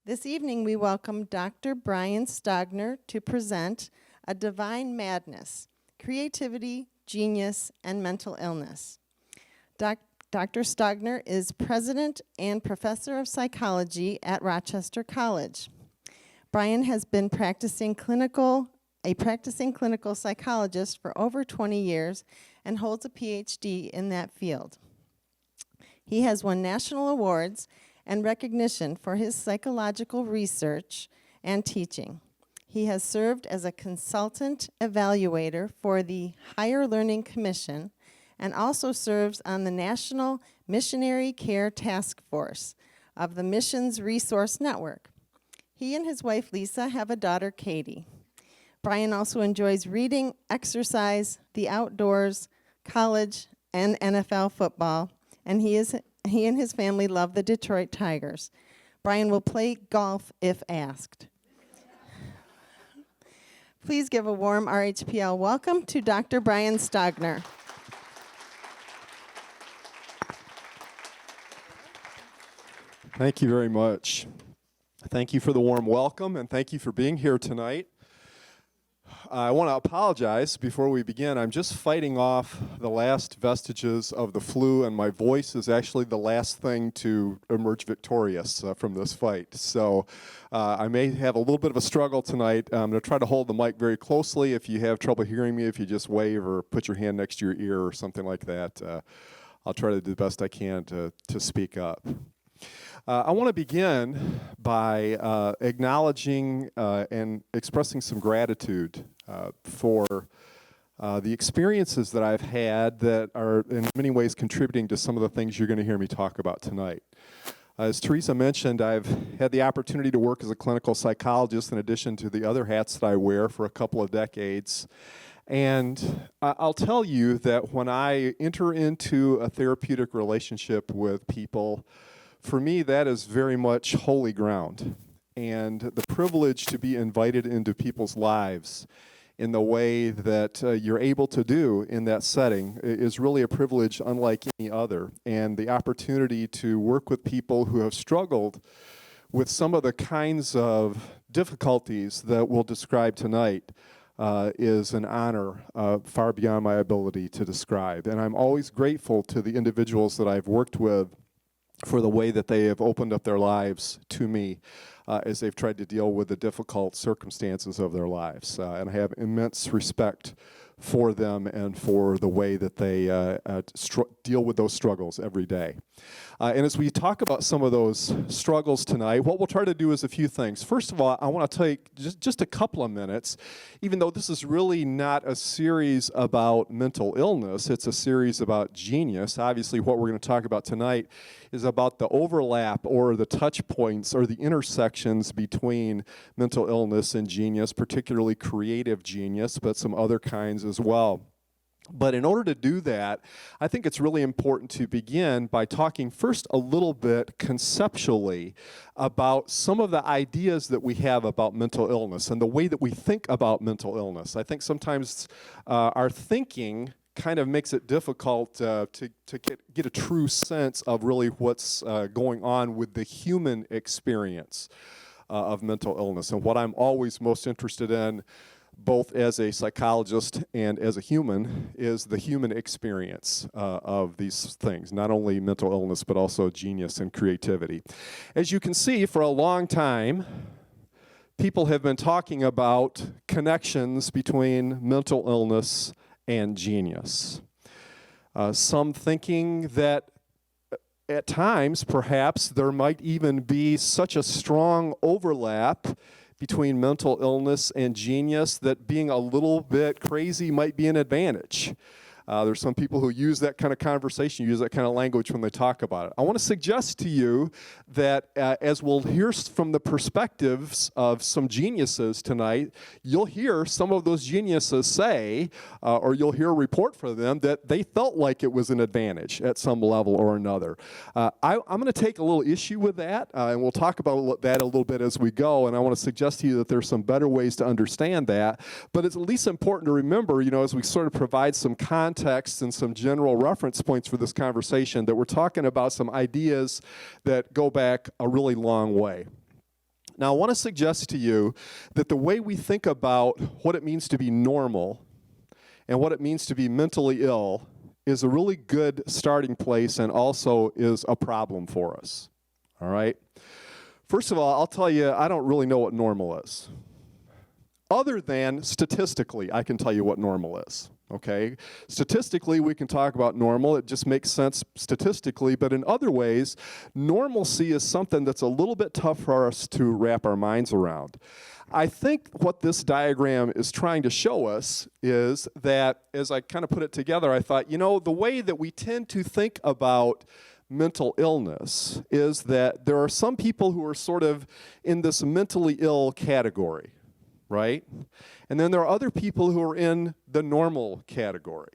This evening we welcome Dr. Brian Stogner to present A Divine Madness, Creativity, Genius, and Mental Illness. Dr. Stogner is President and Professor of Psychology at Rochester College. Brian has been a practicing clinical psychologist for over 20 years and holds a PhD in that field. He has won national awards and recognition for his psychological research and teaching. He has served as a consultant evaluator for the Higher Learning Commission and also serves on the National Missionary Care Task Force of the Missions Resource Network. He and his wife Lisa have a daughter, Katie. Brian also enjoys reading, exercise, the outdoors, college, and NFL football, and he and his family love the Detroit Tigers. Brian will play golf if asked. Please give a warm RHPL welcome to Dr. Brian Stogner. Thank you very much. Thank you for the warm welcome, and thank you for being here tonight. I want to apologize before we begin. I'm just fighting off the last vestiges of the flu, and my voice is actually the last thing to emerge victorious from this fight. So I may have a little bit of a struggle tonight. I'm going to try to hold the mic very closely. If you have trouble hearing me, if you just wave or put your hand next to your ear or something like that, I'll try to do the best I can to speak up. I want to begin by acknowledging and expressing some gratitude for the experiences that I've had that are in many ways contributing to some of the things you're going to hear me talk about tonight. As Teresa mentioned, I've had the opportunity to work as a clinical psychologist in addition to the other hats that I wear for a couple of decades. And I'll tell you that when I enter into a therapeutic relationship with people, for me, that is very much holy ground. And the privilege to be invited into people's lives in the way that you're able to do in that setting is really a privilege unlike any other. And the opportunity to work with people who have struggled with some of the kinds of difficulties that we'll describe tonight is an honor far beyond my ability to describe. And I'm always grateful to the individuals that I've worked with for the way that they have opened up their lives to me as they've tried to deal with the difficult circumstances of their lives. And I have immense respect for them and for the way that they deal with those struggles every day. And as we talk about some of those struggles tonight, what we'll try to do is a few things. First of all, I want to take just a couple of minutes, even though this is really not a series about mental illness, it's a series about genius. Obviously, what we're going to talk about tonight is about the overlap or the touch points or the intersections between mental illness and genius, particularly creative genius, but some other kinds as well. But in order to do that, I think it's really important to begin by talking first a little bit conceptually about some of the ideas that we have about mental illness and the way that we think about mental illness. I think sometimes our thinking kind of makes it difficult to get a true sense of really what's going on with the human experience of mental illness. And what I'm always most interested in, both as a psychologist and as a human, is the human experience of these things, not only mental illness, but also genius and creativity. As you can see, for a long time, people have been talking about connections between mental illness and genius. Some thinking that at times, perhaps, there might even be such a strong overlap between mental illness and genius that being a little bit crazy might be an advantage. There's some people who use that kind of conversation, use that kind of language when they talk about it. I want to suggest to you that as we'll hear from the perspectives of some geniuses tonight, you'll hear some of those geniuses say, or you'll hear a report from them that they felt like it was an advantage at some level or another. I'm going to take a little issue with that, and we'll talk about that a little bit as we go, and I want to suggest to you that there's some better ways to understand that, but it's at least important to remember, as we sort of provide some context and some general reference points for this conversation, that we're talking about some ideas that go back a really long way. Now, I want to suggest to you that the way we think about what it means to be normal and what it means to be mentally ill is a really good starting place and also is a problem for us, all right? First of all, I'll tell you, I don't really know what normal is. Other than statistically, I can tell you what normal is, okay? Statistically, we can talk about normal. It just makes sense statistically, but in other ways, normalcy is something that's a little bit tough for us to wrap our minds around. I think what this diagram is trying to show us is that, as I kind of put it together, I thought, you know, the way that we tend to think about mental illness is that there are some people who are sort of in this mentally ill category, right? And then there are other people who are in the normal category.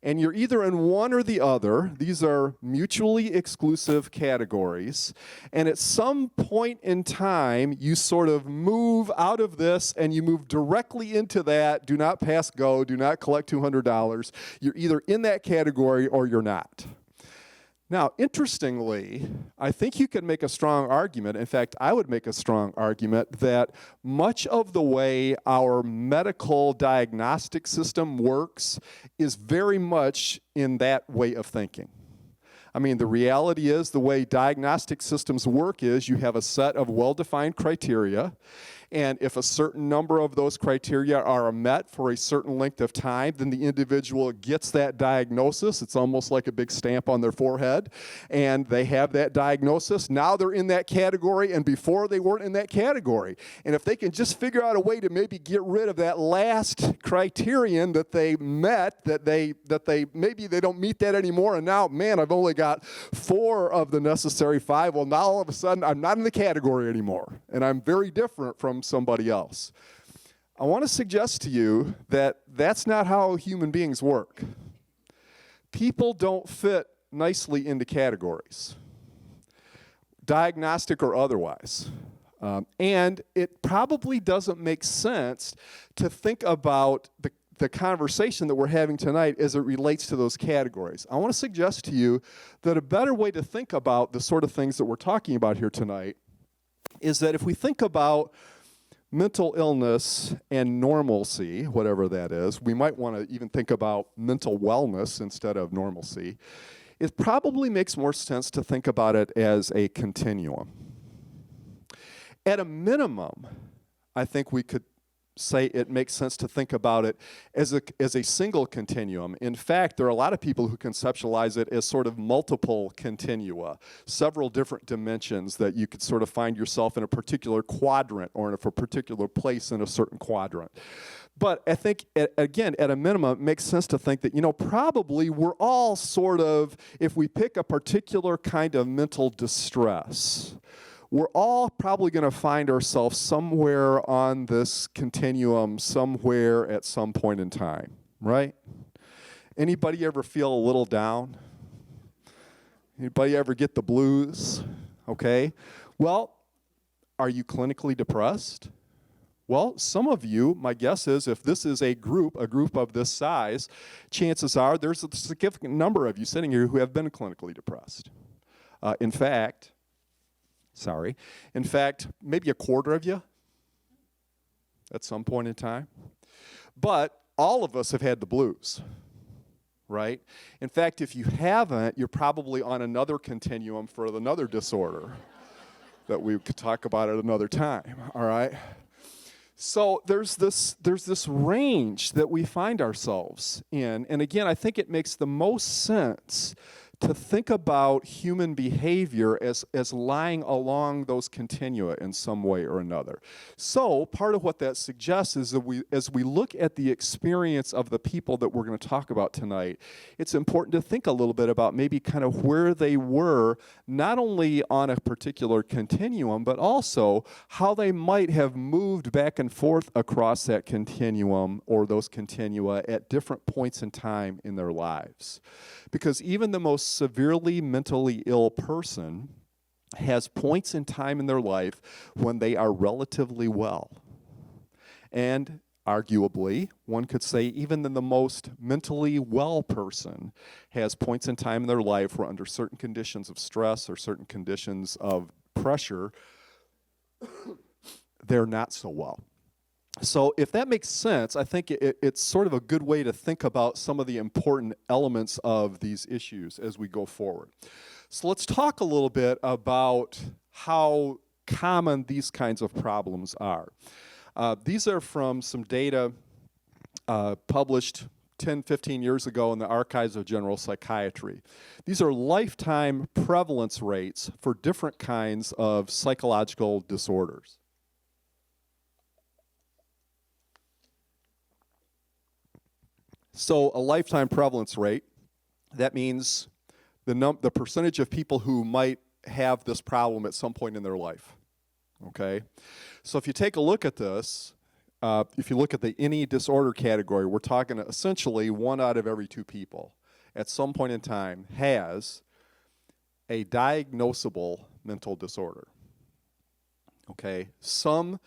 And you're either in one or the other. These are mutually exclusive categories. And at some point in time, you sort of move out of this and you move directly into that. Do not pass go. Do not collect $200. You're either in that category or you're not. Now, interestingly, I think you could make a strong argument. In fact, I would make a strong argument that much of the way our medical diagnostic system works is very much in that way of thinking. I mean, the reality is the way diagnostic systems work is you have a set of well-defined criteria, and if a certain number of those criteria are met for a certain length of time, then the individual gets that diagnosis. It's almost like a big stamp on their forehead, and they have that diagnosis. Now they're in that category, and before they weren't in that category. And if they can just figure out a way to maybe get rid of that last criterion that they met, that they maybe they don't meet that anymore, and now, man, I've only got 4 of the necessary 5. Well, now all of a sudden, I'm not in the category anymore, and I'm very different from somebody else. I want to suggest to you that that's not how human beings work. People don't fit nicely into categories, diagnostic or otherwise. And it probably doesn't make sense to think about the conversation that we're having tonight as it relates to those categories. I want to suggest to you that a better way to think about the sort of things that we're talking about here tonight is that if we think about mental illness and normalcy, whatever that is, we might want to even think about mental wellness instead of normalcy. It probably makes more sense to think about it as a continuum. At a minimum, I think we could say it makes sense to think about it as a single continuum. In fact, there are a lot of people who conceptualize it as sort of multiple continua, several different dimensions that you could sort of find yourself in a particular quadrant or in a particular place in a certain quadrant. But I think, again, at a minimum, it makes sense to think that, you know, probably we're all sort of, if we pick a particular kind of mental distress, we're all probably going to find ourselves somewhere on this continuum, somewhere at some point in time, right? Anybody ever feel a little down? Anybody ever get the blues? Okay. Well, are you clinically depressed? Well, some of you, my guess is, if this is a group of this size, chances are there's a significant number of you sitting here who have been clinically depressed. In fact, maybe a quarter of you at some point in time. But all of us have had the blues, right? In fact, if you haven't, you're probably on another continuum for another disorder that we could talk about at another time, all right? So there's this range that we find ourselves in. And again, I think it makes the most sense to think about human behavior as lying along those continua in some way or another. So part of what that suggests is that as we look at the experience of the people that we're going to talk about tonight, it's important to think a little bit about maybe kind of where they were, not only on a particular continuum, but also how they might have moved back and forth across that continuum or those continua at different points in time in their lives. Because even the most severely mentally ill person has points in time in their life when they are relatively well. And arguably, one could say even the most mentally well person has points in time in their life where under certain conditions of stress or certain conditions of pressure, they're not so well. So if that makes sense, I think it's sort of a good way to think about some of the important elements of these issues as we go forward. So let's talk a little bit about how common these kinds of problems are. These are from some data published 10, 15 years ago in the Archives of General Psychiatry. These are lifetime prevalence rates for different kinds of psychological disorders. So a lifetime prevalence rate, that means the percentage of people who might have this problem at some point in their life, okay? So if you take a look at this, if you look at the any disorder category, we're talking essentially 1 out of every 2 people at some point in time has a diagnosable mental disorder, okay? Some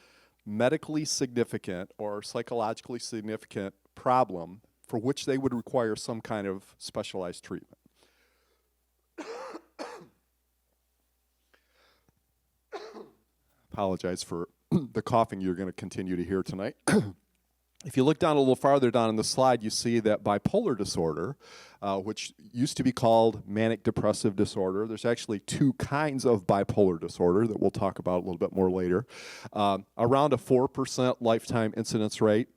medically significant or psychologically significant problem for which they would require some kind of specialized treatment. Apologize for the coughing you're going to continue to hear tonight. If you look down a little farther down on the slide, you see that bipolar disorder, which used to be called manic depressive disorder. There's actually 2 kinds of bipolar disorder that we'll talk about a little bit more later. Around a 4% lifetime incidence rate.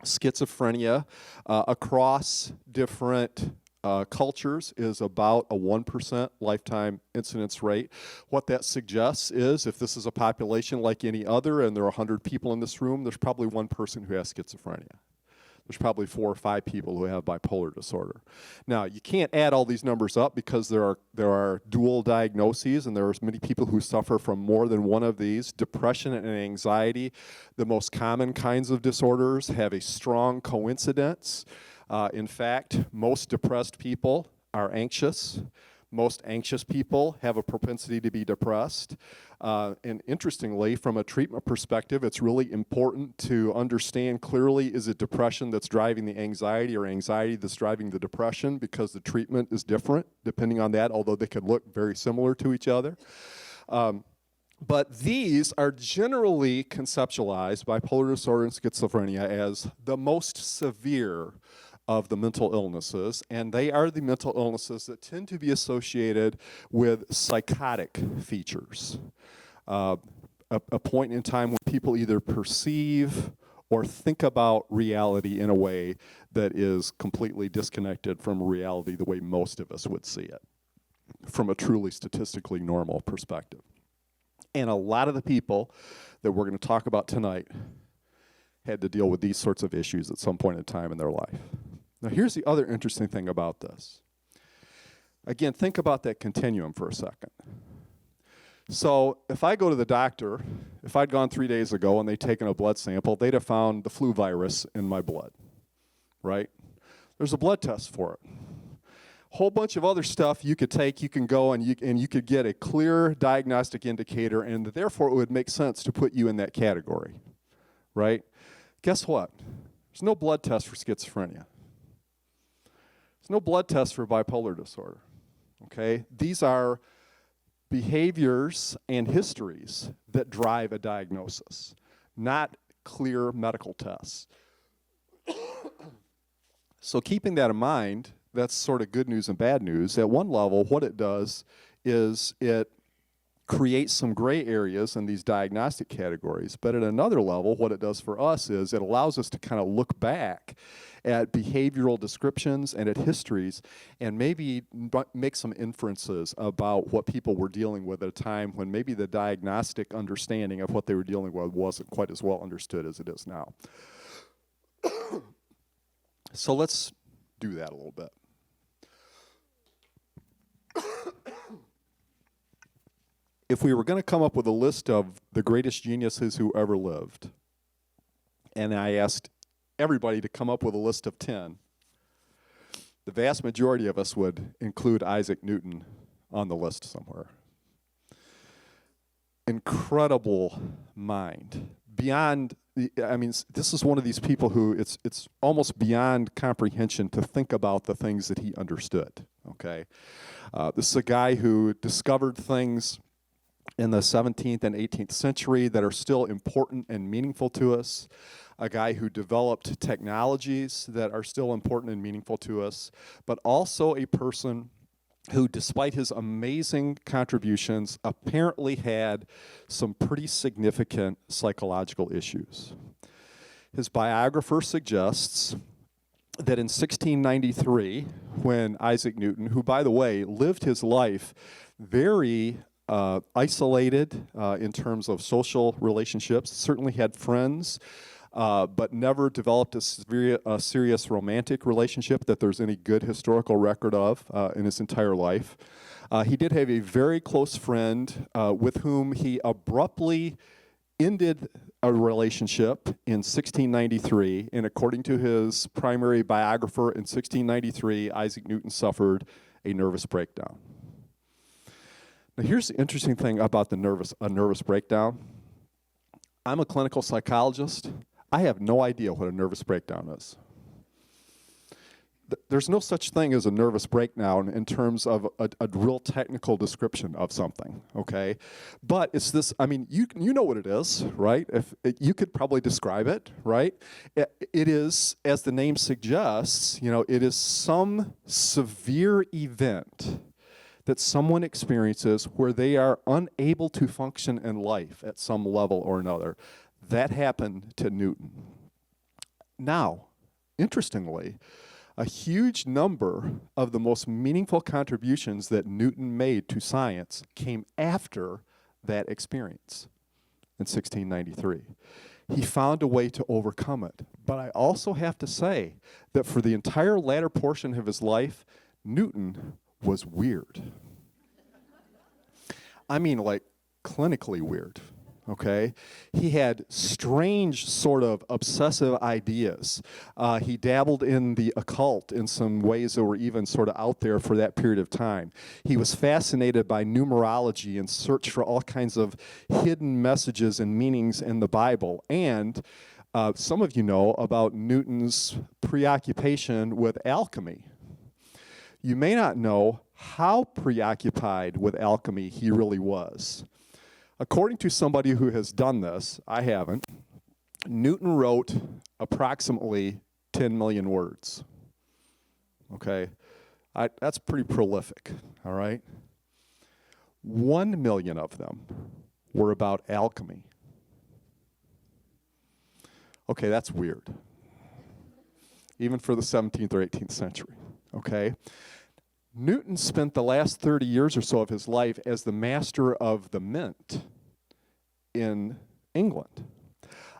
Schizophrenia across different cultures is about a 1% lifetime incidence rate. What that suggests is if this is a population like any other and there are 100 people in this room, there's probably 1 person who has schizophrenia. There's probably 4 or 5 people who have bipolar disorder. Now, you can't add all these numbers up because there are dual diagnoses and there are many people who suffer from more than one of these. Depression and anxiety, the most common kinds of disorders, have a strong coincidence. In fact, most depressed people are anxious. Most anxious people have a propensity to be depressed. And interestingly, from a treatment perspective, it's really important to understand clearly, is it depression that's driving the anxiety or anxiety that's driving the depression, because the treatment is different depending on that, although they could look very similar to each other. But these are generally conceptualized, bipolar disorder and schizophrenia, as the most severe of the mental illnesses, and they are the mental illnesses that tend to be associated with psychotic features. A point in time when people either perceive or think about reality in a way that is completely disconnected from reality the way most of us would see it, from a truly statistically normal perspective. And a lot of the people that we're going to talk about tonight had to deal with these sorts of issues at some point in time in their life. Now, here's the other interesting thing about this. Again, think about that continuum for a second. So if I go to the doctor, if I'd gone 3 days ago and they'd taken a blood sample, they'd have found the flu virus in my blood, right? There's a blood test for it. Whole bunch of other stuff you could take, you can go and you could get a clear diagnostic indicator, and therefore it would make sense to put you in that category, right? Guess what? There's no blood test for schizophrenia. There's no blood test for bipolar disorder, okay? These are behaviors and histories that drive a diagnosis, not clear medical tests. So keeping that in mind, that's sort of good news and bad news. At one level, what it does is it creates some gray areas in these diagnostic categories. But at another level, what it does for us is it allows us to kind of look back at behavioral descriptions and at histories and maybe make some inferences about what people were dealing with at a time when maybe the diagnostic understanding of what they were dealing with wasn't quite as well understood as it is now. So let's do that a little bit. If we were going to come up with a list of the greatest geniuses who ever lived, and I asked everybody to come up with a list of 10, the vast majority of us would include Isaac Newton on the list somewhere. Incredible mind. Beyond, I mean, this is one of these people who it's almost beyond comprehension to think about the things that he understood, okay? This is a guy who discovered things in the 17th and 18th century that are still important and meaningful to us, a guy who developed technologies that are still important and meaningful to us, but also a person who, despite his amazing contributions, apparently had some pretty significant psychological issues. His biographer suggests that in 1693, when Isaac Newton, who, by the way, lived his life very isolated in terms of social relationships, certainly had friends, but never developed a serious romantic relationship that there's any good historical record of in his entire life. He did have a very close friend with whom he abruptly ended a relationship in 1693, and according to his primary biographer, in 1693, Isaac Newton suffered a nervous breakdown. Now, here's the interesting thing about a nervous breakdown. I'm a clinical psychologist. I have no idea what a nervous breakdown is. There's no such thing as a nervous breakdown in terms of a real technical description of something, okay? But it's this, I mean, you know what it is, right? You could probably describe it, right? It is, as the name suggests, it is some severe event that someone experiences where they are unable to function in life at some level or another. That happened to Newton. Now, interestingly, a huge number of the most meaningful contributions that Newton made to science came after that experience in 1693. He found a way to overcome it. But I also have to say that for the entire latter portion of his life, Newton was weird. I mean, like, clinically weird. Okay, he had strange sort of obsessive ideas. He dabbled in the occult in some ways that were even sort of out there for that period of time. He was fascinated by numerology and searched for all kinds of hidden messages and meanings in the Bible. And some of you know about Newton's preoccupation with alchemy. You may not know how preoccupied with alchemy he really was. According to somebody who has done this, I haven't, Newton wrote approximately 10 million words. Okay? That's pretty prolific, all right? 1 million of them were about alchemy. Okay, that's weird. Even for the 17th or 18th century, okay? Newton spent the last 30 years or so of his life as the master of the mint in England.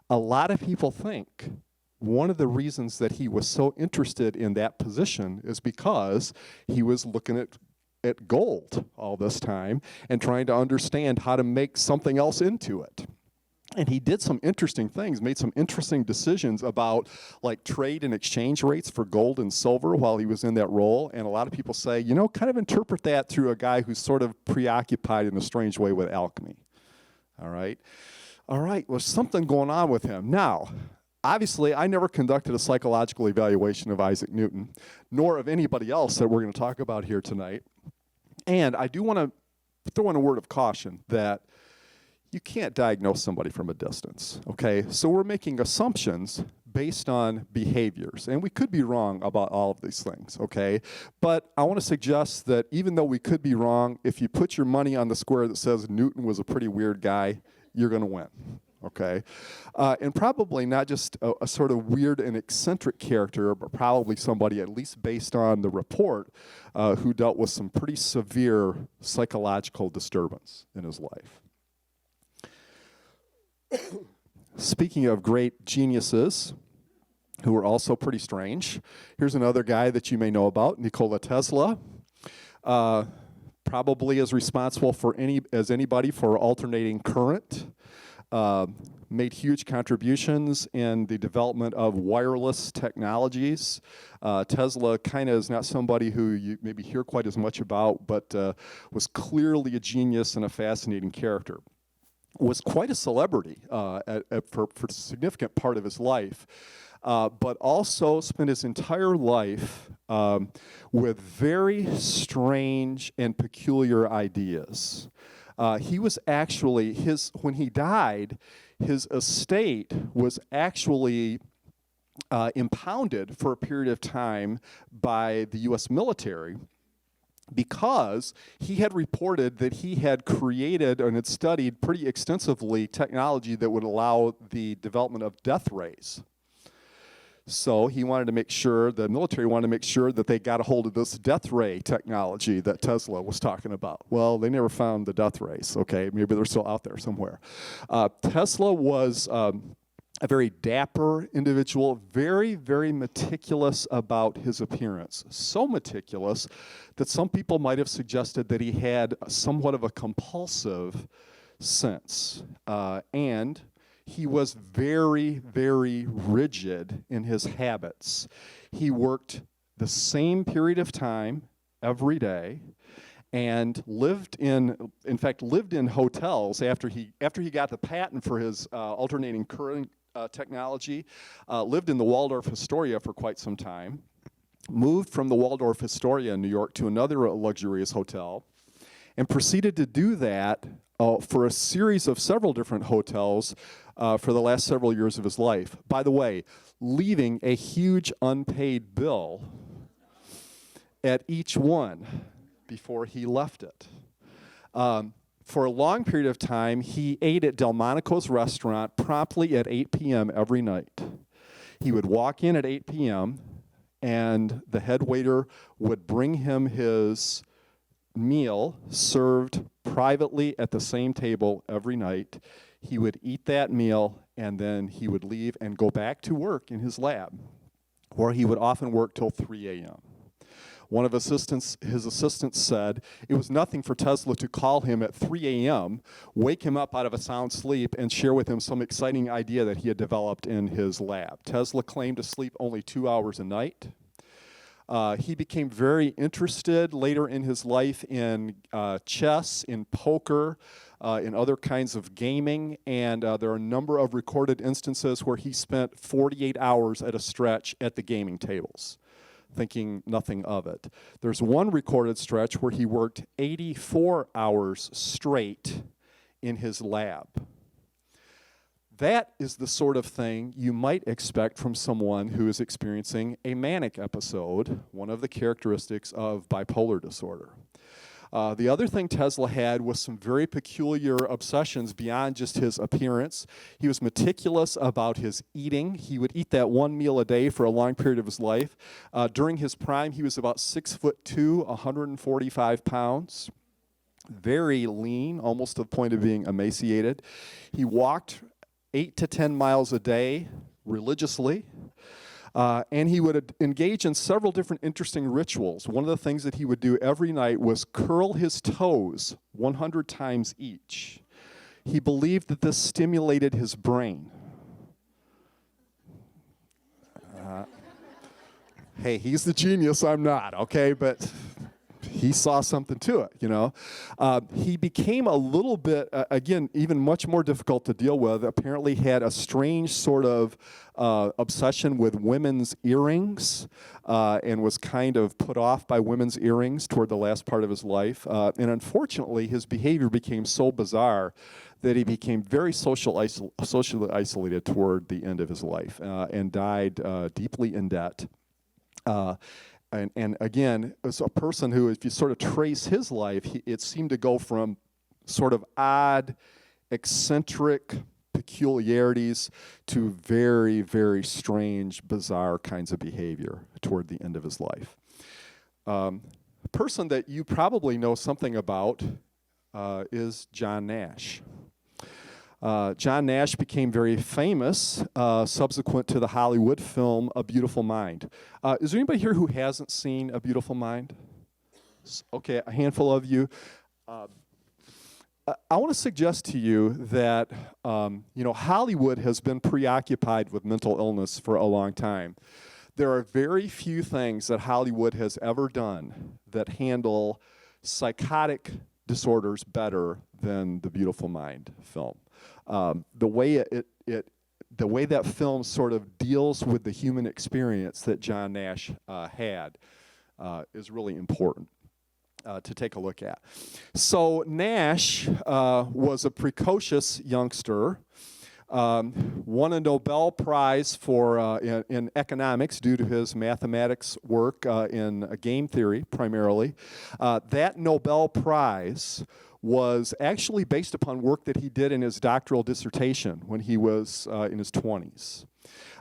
A lot of people think one of the reasons that he was so interested in that position is because he was looking at gold all this time and trying to understand how to make something else into it. And he did some interesting things, made some interesting decisions about like trade and exchange rates for gold and silver while he was in that role. And a lot of people say, kind of interpret that through a guy who's sort of preoccupied in a strange way with alchemy. All right, well, there's something going on with him. Now, obviously, I never conducted a psychological evaluation of Isaac Newton, nor of anybody else that we're going to talk about here tonight. And I do want to throw in a word of caution that you can't diagnose somebody from a distance, okay? So we're making assumptions based on behaviors, and we could be wrong about all of these things, okay? But I want to suggest that even though we could be wrong, if you put your money on the square that says Newton was a pretty weird guy, you're going to win, okay? And probably not just a sort of weird and eccentric character, but probably somebody, at least based on the report, who dealt with some pretty severe psychological disturbance in his life. Speaking of great geniuses who were also pretty strange, here's another guy that you may know about, Nikola Tesla. Probably as responsible as anybody for alternating current. Made huge contributions in the development of wireless technologies. Tesla kind of is not somebody who you maybe hear quite as much about, but was clearly a genius and a fascinating character. Was quite a celebrity for a significant part of his life, but also spent his entire life with very strange and peculiar ideas. He was actually, when he died, his estate was actually impounded for a period of time by the U.S. military because he had reported that he had created and had studied pretty extensively technology that would allow the development of death rays. So he wanted to make sure, the military wanted to make sure that they got a hold of this death ray technology that Tesla was talking about. Well, they never found the death rays, okay? Maybe they're still out there somewhere. Tesla was a very dapper individual, very, very meticulous about his appearance. So meticulous that some people might have suggested that he had somewhat of a compulsive sense. And he was very, very rigid in his habits. He worked the same period of time every day and lived in hotels after he got the patent for his alternating current technology, lived in the Waldorf Astoria for quite some time, moved from the Waldorf Astoria in New York to another luxurious hotel, and proceeded to do that for a series of several different hotels for the last several years of his life. By the way, leaving a huge unpaid bill at each one before he left it. For a long period of time, he ate at Delmonico's restaurant promptly at 8 p.m. every night. He would walk in at 8 p.m., and the head waiter would bring him his meal served privately at the same table every night. He would eat that meal, and then he would leave and go back to work in his lab, where he would often work till 3 a.m. One of his assistants said it was nothing for Tesla to call him at 3 a.m., wake him up out of a sound sleep, and share with him some exciting idea that he had developed in his lab. Tesla claimed to sleep only 2 hours a night. He became very interested later in his life in chess, in poker, in other kinds of gaming, and there are a number of recorded instances where he spent 48 hours at a stretch at the gaming tables, thinking nothing of it. There's one recorded stretch where he worked 84 hours straight in his lab. That is the sort of thing you might expect from someone who is experiencing a manic episode, one of the characteristics of bipolar disorder. The other thing Tesla had was some very peculiar obsessions beyond just his appearance. He was meticulous about his eating. He would eat that one meal a day for a long period of his life. During his prime, he was about 6'2", 145 pounds. Very lean, almost to the point of being emaciated. He walked 8 to 10 miles a day religiously. And he would engage in several different interesting rituals. One of the things that he would do every night was curl his toes 100 times each. He believed that this stimulated his brain. Hey, he's the genius, I'm not, okay? But he saw something to it, you know. He became a little bit, again, even much more difficult to deal with. Apparently had a strange sort of obsession with women's earrings and was kind of put off by women's earrings toward the last part of his life. And unfortunately, his behavior became so bizarre that he became very socially isolated toward the end of his life and died deeply in debt. And again, as a person who, if you sort of trace his life, it seemed to go from sort of odd, eccentric peculiarities to very, very strange, bizarre kinds of behavior toward the end of his life. A person that you probably know something about is John Nash. John Nash became very famous subsequent to the Hollywood film A Beautiful Mind. Is there anybody here who hasn't seen A Beautiful Mind? Okay, a handful of you. I want to suggest to you that Hollywood has been preoccupied with mental illness for a long time. There are very few things that Hollywood has ever done that handle psychotic disorders better than The Beautiful Mind film. The way that film sort of deals with the human experience that John Nash had is really important. to take a look at. So Nash was a precocious youngster, won a Nobel Prize for in economics due to his mathematics work in game theory primarily. That Nobel Prize was actually based upon work that he did in his doctoral dissertation when he was in his 20s.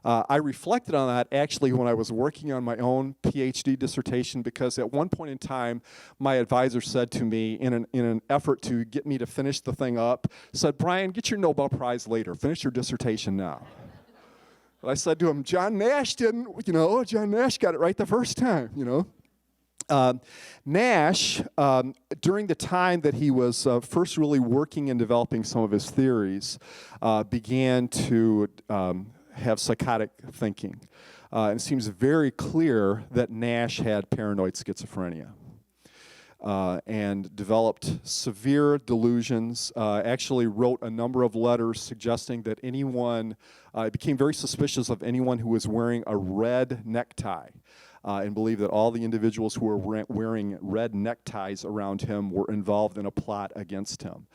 I reflected on that actually when I was working on my own PhD dissertation, because at one point in time, my advisor said to me, in an effort to get me to finish the thing up, said, "Brian, get your Nobel Prize later. Finish your dissertation now." But I said to him, John Nash didn't, John Nash got it right the first time, Nash, during the time that he was first really working and developing some of his theories, began to have psychotic thinking. And it seems very clear that Nash had paranoid schizophrenia and developed severe delusions, actually wrote a number of letters suggesting that anyone, became very suspicious of anyone who was wearing a red necktie. And believed that all the individuals who were wearing red neckties around him were involved in a plot against him.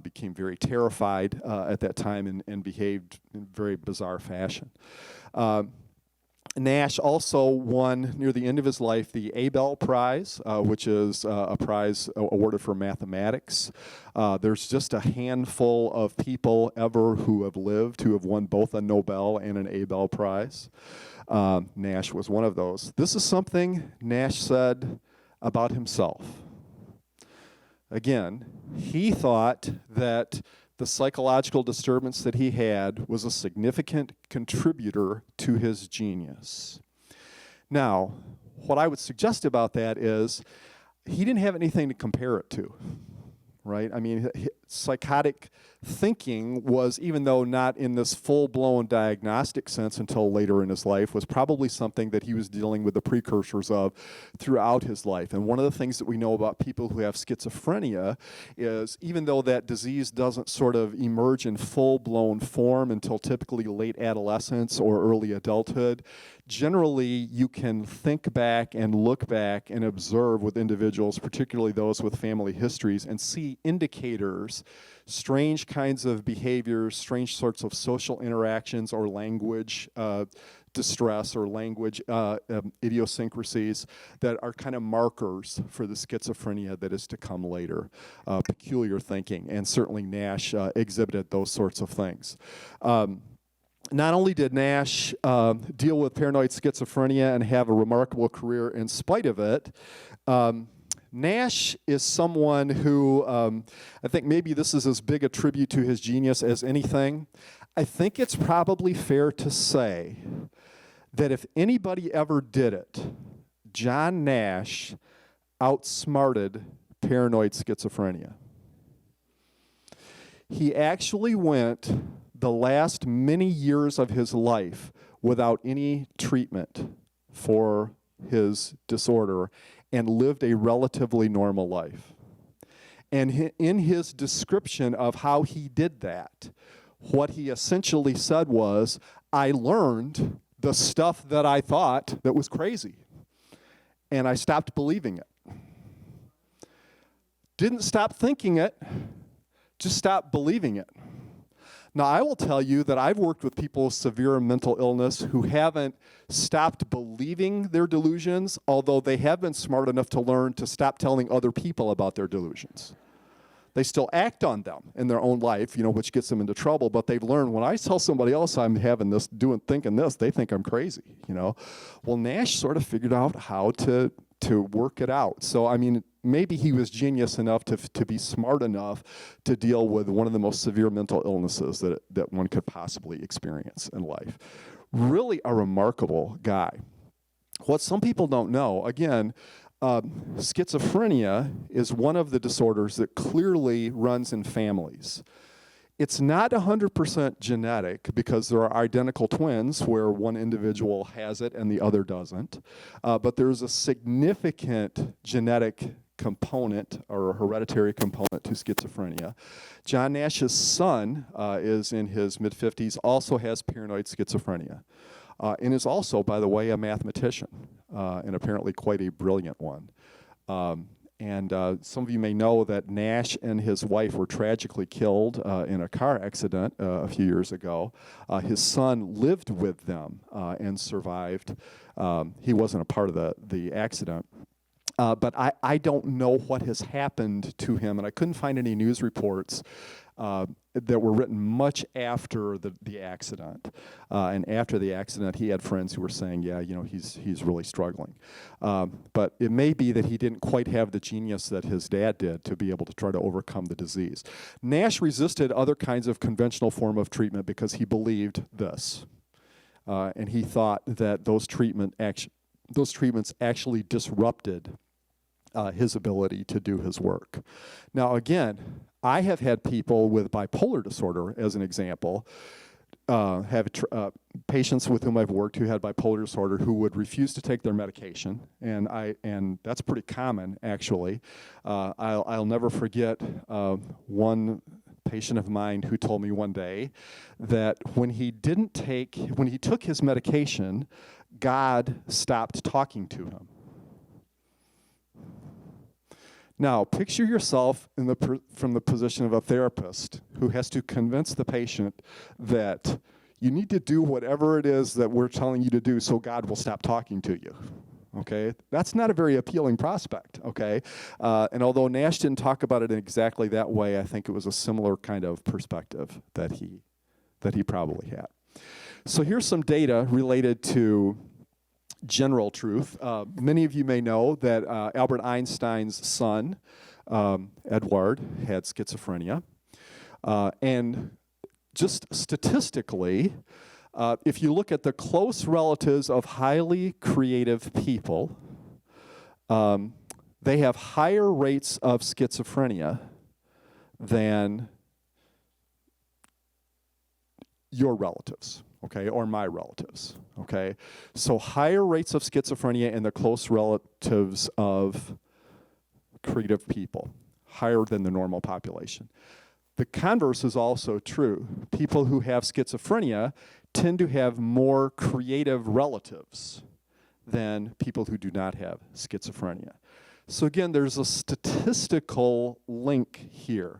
Became very terrified at that time and behaved in very bizarre fashion. Nash also won, near the end of his life, the Abel Prize, which is a prize awarded for mathematics. There's just a handful of people ever who have lived who have won both a Nobel and an Abel Prize. Nash was one of those. This is something Nash said about himself. Again, he thought that the psychological disturbance that he had was a significant contributor to his genius. Now, what I would suggest about that is he didn't have anything to compare it to, right? I mean, psychotic thinking was, even though not in this full-blown diagnostic sense until later in his life, was probably something that he was dealing with the precursors of throughout his life. And one of the things that we know about people who have schizophrenia is, even though that disease doesn't sort of emerge in full-blown form until typically late adolescence or early adulthood, generally you can think back and look back and observe with individuals, particularly those with family histories, and see indicators, strange kinds of behaviors, strange sorts of social interactions or language distress or language idiosyncrasies that are kind of markers for the schizophrenia that is to come later. Peculiar thinking, and certainly Nash exhibited those sorts of things. Not only did Nash deal with paranoid schizophrenia and have a remarkable career in spite of it, Nash is someone who, I think maybe this is as big a tribute to his genius as anything. I think it's probably fair to say that if anybody ever did it, John Nash outsmarted paranoid schizophrenia. He actually went the last many years of his life without any treatment for his disorder and lived a relatively normal life. And in his description of how he did that, what he essentially said was, I learned the stuff that I thought that was crazy, and I stopped believing it. Didn't stop thinking it, just stopped believing it. Now, I will tell you that I've worked with people with severe mental illness who haven't stopped believing their delusions, although they have been smart enough to learn to stop telling other people about their delusions. They still act on them in their own life, which gets them into trouble, but they've learned, when I tell somebody else I'm having this, thinking this, they think I'm crazy, Well, Nash sort of figured out how to work it out. So, I mean, maybe he was genius enough to be smart enough to deal with one of the most severe mental illnesses that one could possibly experience in life. Really a remarkable guy. What some people don't know, again, schizophrenia is one of the disorders that clearly runs in families. It's not 100% genetic because there are identical twins where one individual has it and the other doesn't. But there's a significant genetic component or hereditary component to schizophrenia. John Nash's son is in his mid-50s, also has paranoid schizophrenia, and is also, by the way, a mathematician, and apparently quite a brilliant one. And some of you may know that Nash and his wife were tragically killed in a car accident a few years ago. His son lived with them and survived. He wasn't a part of the accident. But I don't know what has happened to him, and I couldn't find any news reports that were written much after the accident. And after the accident, he had friends who were saying, yeah, he's really struggling. But it may be that he didn't quite have the genius that his dad did to be able to try to overcome the disease. Nash resisted other kinds of conventional form of treatment because he believed this. And he thought that those treatments actually disrupted his ability to do his work. Now, again, I have had people with bipolar disorder, as an example, patients with whom I've worked who had bipolar disorder who would refuse to take their medication, and that's pretty common, actually. I'll never forget one patient of mine who told me one day that when he took his medication, God stopped talking to him. Now, picture yourself from the position of a therapist who has to convince the patient that you need to do whatever it is that we're telling you to do so God will stop talking to you. Okay? That's not a very appealing prospect, okay? And although Nash didn't talk about it in exactly that way, I think it was a similar kind of perspective that he probably had. So here's some data related to general truth. Many of you may know that Albert Einstein's son, Edward, had schizophrenia. And just statistically, if you look at the close relatives of highly creative people, they have higher rates of schizophrenia than your relatives. Okay, or my relatives, okay? So higher rates of schizophrenia in the close relatives of creative people, higher than the normal population. The converse is also true. People who have schizophrenia tend to have more creative relatives than people who do not have schizophrenia. So again, there's a statistical link here.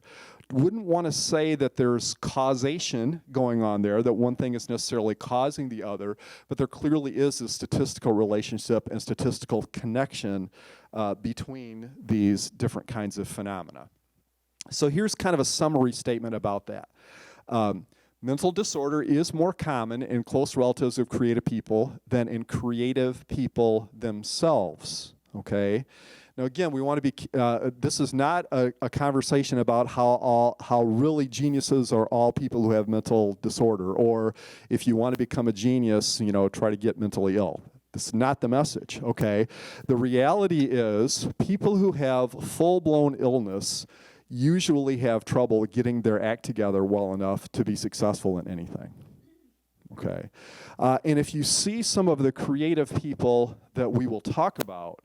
Wouldn't want to say that there's causation going on there, that one thing is necessarily causing the other, but there clearly is a statistical relationship and statistical connection between these different kinds of phenomena. So here's kind of a summary statement about that. Mental disorder is more common in close relatives of creative people than in creative people themselves, okay? Now, again, we want to be, this is not a conversation about how really geniuses are all people who have mental disorder, or if you want to become a genius, try to get mentally ill. This is not the message, okay? The reality is people who have full-blown illness usually have trouble getting their act together well enough to be successful in anything, okay? And if you see some of the creative people that we will talk about,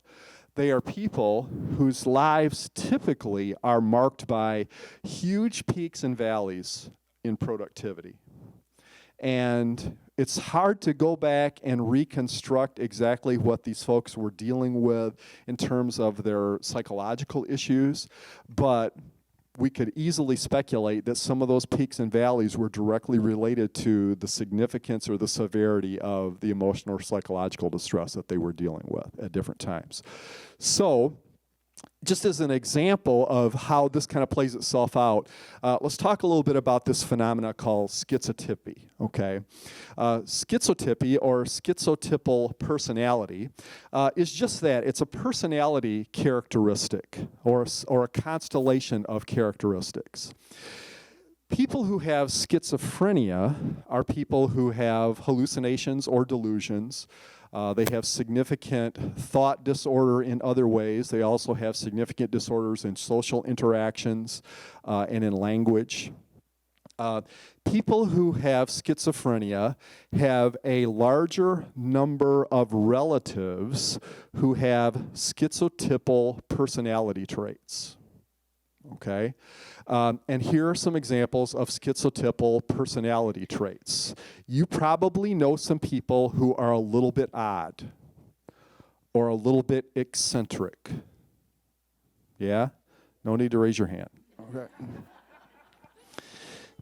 they are people whose lives typically are marked by huge peaks and valleys in productivity. And it's hard to go back and reconstruct exactly what these folks were dealing with in terms of their psychological issues, but we could easily speculate that some of those peaks and valleys were directly related to the significance or the severity of the emotional or psychological distress that they were dealing with at different times. So, just as an example of how this kind of plays itself out, let's talk a little bit about this phenomena called schizotypy, okay? Schizotypy, or schizotypal personality, is just that. It's a personality characteristic, or a constellation of characteristics. People who have schizophrenia are people who have hallucinations or delusions. They have significant thought disorder in other ways. They also have significant disorders in social interactions and in language. People who have schizophrenia have a larger number of relatives who have schizotypal personality traits. Okay? And here are some examples of schizotypal personality traits. You probably know some people who are a little bit odd or a little bit eccentric. Yeah? No need to raise your hand. Okay.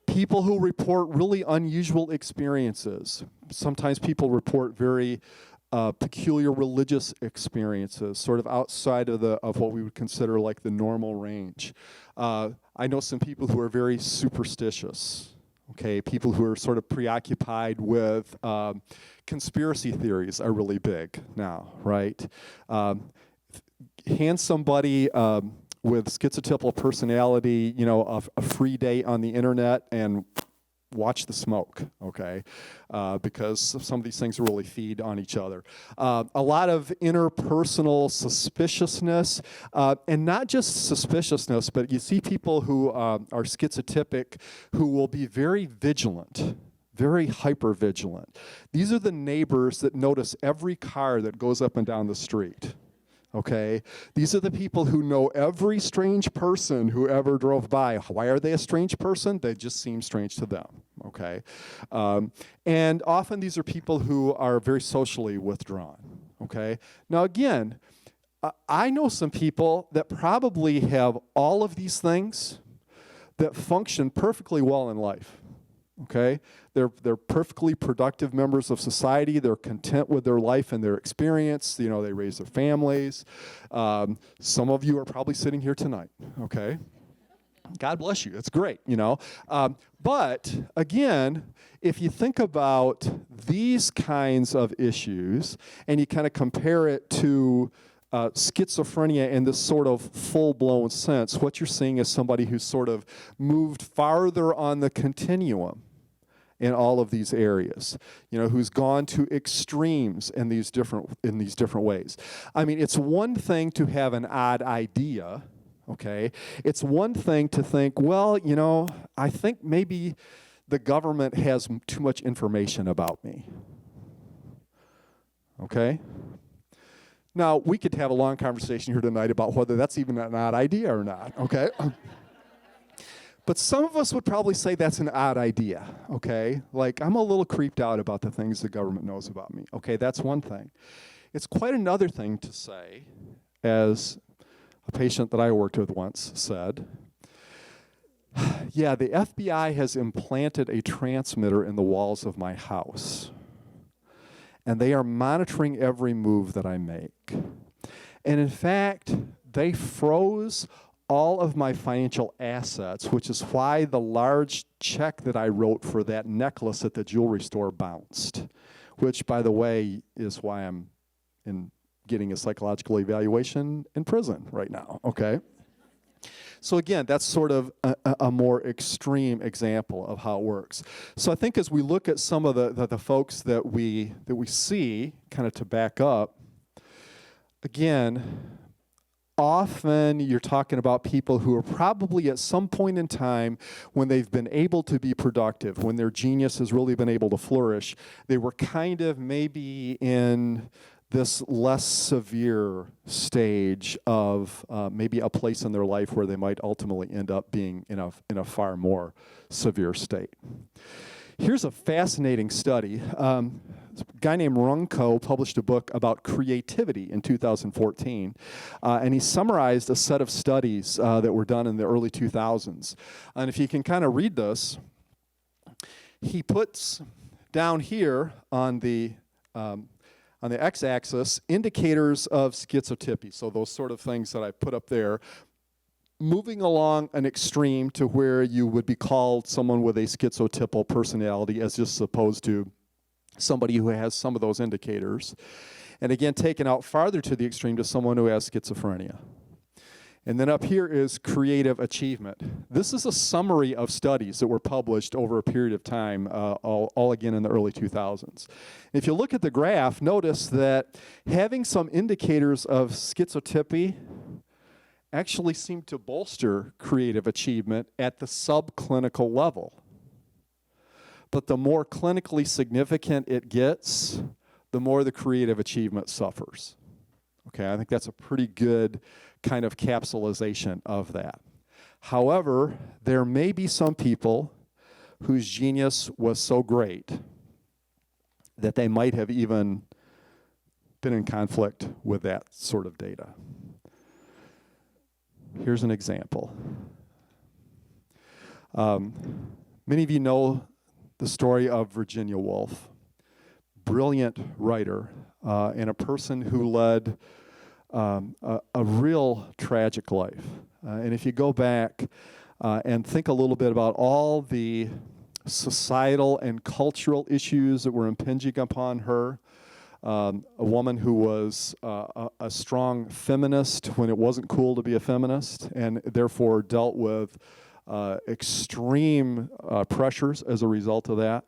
People who report really unusual experiences. Sometimes people report very peculiar religious experiences, sort of outside of what we would consider like the normal range. I know some people who are very superstitious. Okay, people who are sort of preoccupied with conspiracy theories are really big now, right? Hand somebody with schizotypal personality, a free day on the internet and watch the smoke, okay? Because some of these things really feed on each other. A lot of interpersonal suspiciousness, and not just suspiciousness, but you see people who are schizotypic who will be very vigilant, very hyper-vigilant. These are the neighbors that notice every car that goes up and down the street. Okay, these are the people who know every strange person who ever drove by. Why are they a strange person? They just seem strange to them, okay? And often these are people who are very socially withdrawn, okay? Now again, I know some people that probably have all of these things that function perfectly well in life. Okay, they're perfectly productive members of society. They're content with their life and their experience. They raise their families. Some of you are probably sitting here tonight. Okay, God bless you. It's great. But again, if you think about these kinds of issues and you kind of compare it to schizophrenia in this sort of full-blown sense, what you're seeing is somebody who's sort of moved farther on the continuum in all of these areas, who's gone to extremes in these different ways. I mean, it's one thing to have an odd idea, okay? It's one thing to think, well, I think maybe the government has too much information about me, okay? Now, we could have a long conversation here tonight about whether that's even an odd idea or not, okay? But some of us would probably say that's an odd idea, okay? Like, I'm a little creeped out about the things the government knows about me. Okay, that's one thing. It's quite another thing to say, as a patient that I worked with once said, yeah, the FBI has implanted a transmitter in the walls of my house, and they are monitoring every move that I make. And in fact, they froze all of my financial assets, which is why the large check that I wrote for that necklace at the jewelry store bounced, which, by the way, is why I'm getting a psychological evaluation in prison right now, okay? So again, that's sort of a more extreme example of how it works. So I think as we look at some of the folks that we see, kind of to back up, again, often you're talking about people who are probably at some point in time when they've been able to be productive, when their genius has really been able to flourish, they were kind of maybe in this less severe stage of maybe a place in their life where they might ultimately end up being in a far more severe state. Here's a fascinating study. A guy named Runco published a book about creativity in 2014, and he summarized a set of studies that were done in the early 2000s. And if you can kind of read this, he puts down here on the x-axis indicators of schizotypy, so those sort of things that I put up there, moving along an extreme to where you would be called someone with a schizotypal personality as just opposed to somebody who has some of those indicators. And again, taken out farther to the extreme to someone who has schizophrenia. And then up here is creative achievement. This is a summary of studies that were published over a period of time, all again in the early 2000s. If you look at the graph, notice that having some indicators of schizotypy actually seem to bolster creative achievement at the subclinical level. But the more clinically significant it gets, the more the creative achievement suffers. Okay, I think that's a pretty good kind of capsulization of that. However, there may be some people whose genius was so great that they might have even been in conflict with that sort of data. Here's an example. Many of you know the story of Virginia Woolf, brilliant writer, and a person who led a real tragic life. And if you go back and think a little bit about all the societal and cultural issues that were impinging upon her, a woman who was a strong feminist when it wasn't cool to be a feminist, and therefore dealt with extreme pressures as a result of that.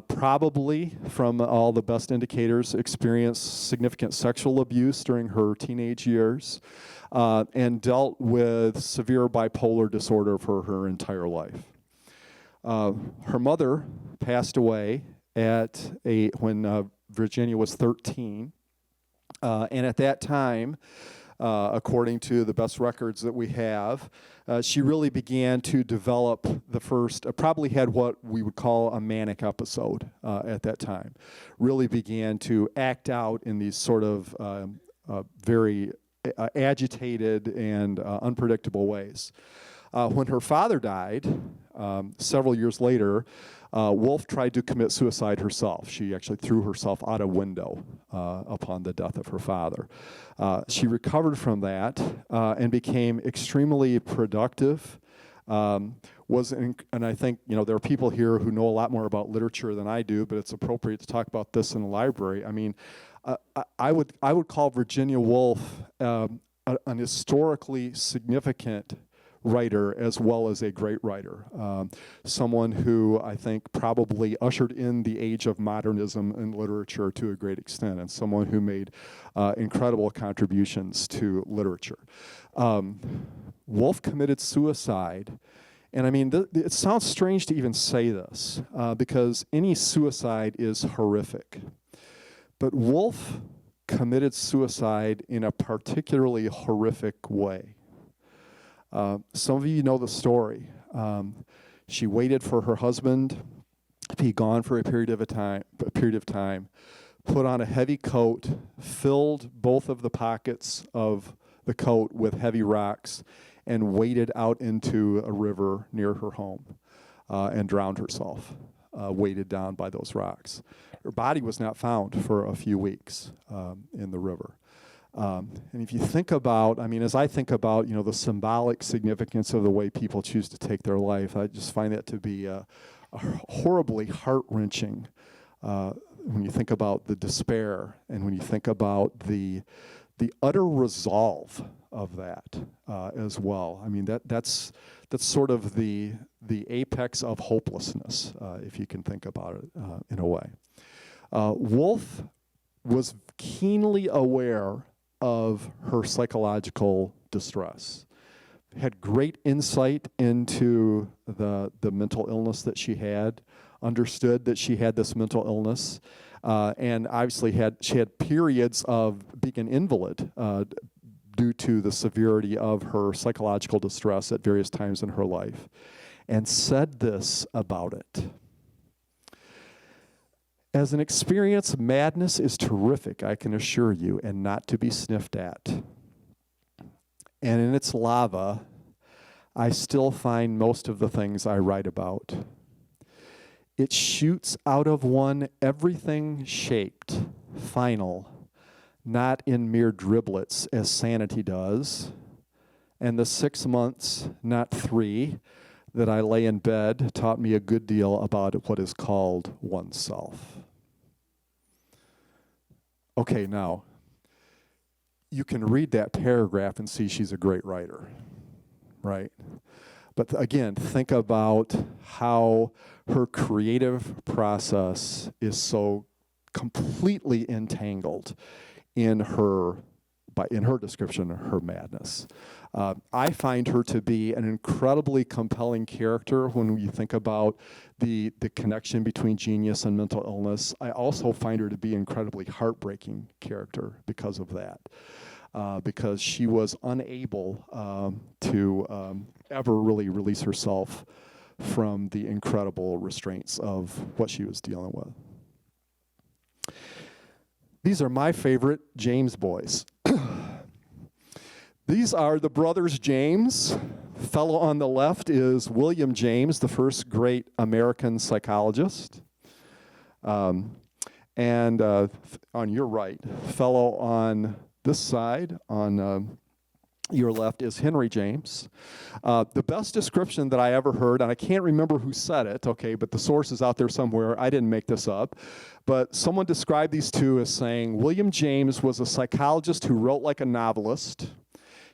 Probably, from all the best indicators, experienced significant sexual abuse during her teenage years, and dealt with severe bipolar disorder for her entire life. Her mother passed away when Virginia was 13, and at that time, according to the best records that we have, she really began to develop probably had what we would call a manic episode at that time. Really began to act out in these sort of very agitated and unpredictable ways. When her father died, several years later, Woolf tried to commit suicide herself. She actually threw herself out a window upon the death of her father. She recovered from that and became extremely productive. And I think there are people here who know a lot more about literature than I do, but it's appropriate to talk about this in the library. I mean, I would call Virginia Woolf an historically significant writer as well as a great writer. Someone who I think probably ushered in the age of modernism in literature to a great extent, and someone who made incredible contributions to literature. Woolf committed suicide, and I mean, it sounds strange to even say this, because any suicide is horrific. But Woolf committed suicide in a particularly horrific way. Some of you know the story. She waited for her husband to be gone for a period of time, put on a heavy coat, filled both of the pockets of the coat with heavy rocks, and waded out into a river near her home and drowned herself, weighted down by those rocks. Her body was not found for a few weeks in the river. And if you think about, as I think about, the symbolic significance of the way people choose to take their life, I just find that to be a horribly heart-wrenching when you think about the despair and when you think about the utter resolve of that as well. I mean, that's sort of the apex of hopelessness, if you can think about it in a way. Woolf was keenly aware of her psychological distress, had great insight into the mental illness that she had, understood that she had this mental illness, and obviously she had periods of being an invalid due to the severity of her psychological distress at various times in her life, and said this about it. As an experience, madness is terrific, I can assure you, and not to be sniffed at. And in its lava, I still find most of the things I write about. It shoots out of one everything shaped, final, not in mere driblets as sanity does, and the 6 months, not 3, that I lay in bed taught me a good deal about what is called oneself. Okay, now, you can read that paragraph and see she's a great writer, right? But again, think about how her creative process is so completely entangled in her description of her madness. I find her to be an incredibly compelling character when you think about the connection between genius and mental illness. I also find her to be an incredibly heartbreaking character because of that. Because she was unable to ever really release herself from the incredible restraints of what she was dealing with. These are my favorite James boys. These are the brothers James. Fellow on the left is William James, the first great American psychologist. And on your right, fellow on this side, on your left, is Henry James. The best description that I ever heard, and I can't remember who said it, okay, but the source is out there somewhere. I didn't make this up. But someone described these two as saying, William James was a psychologist who wrote like a novelist.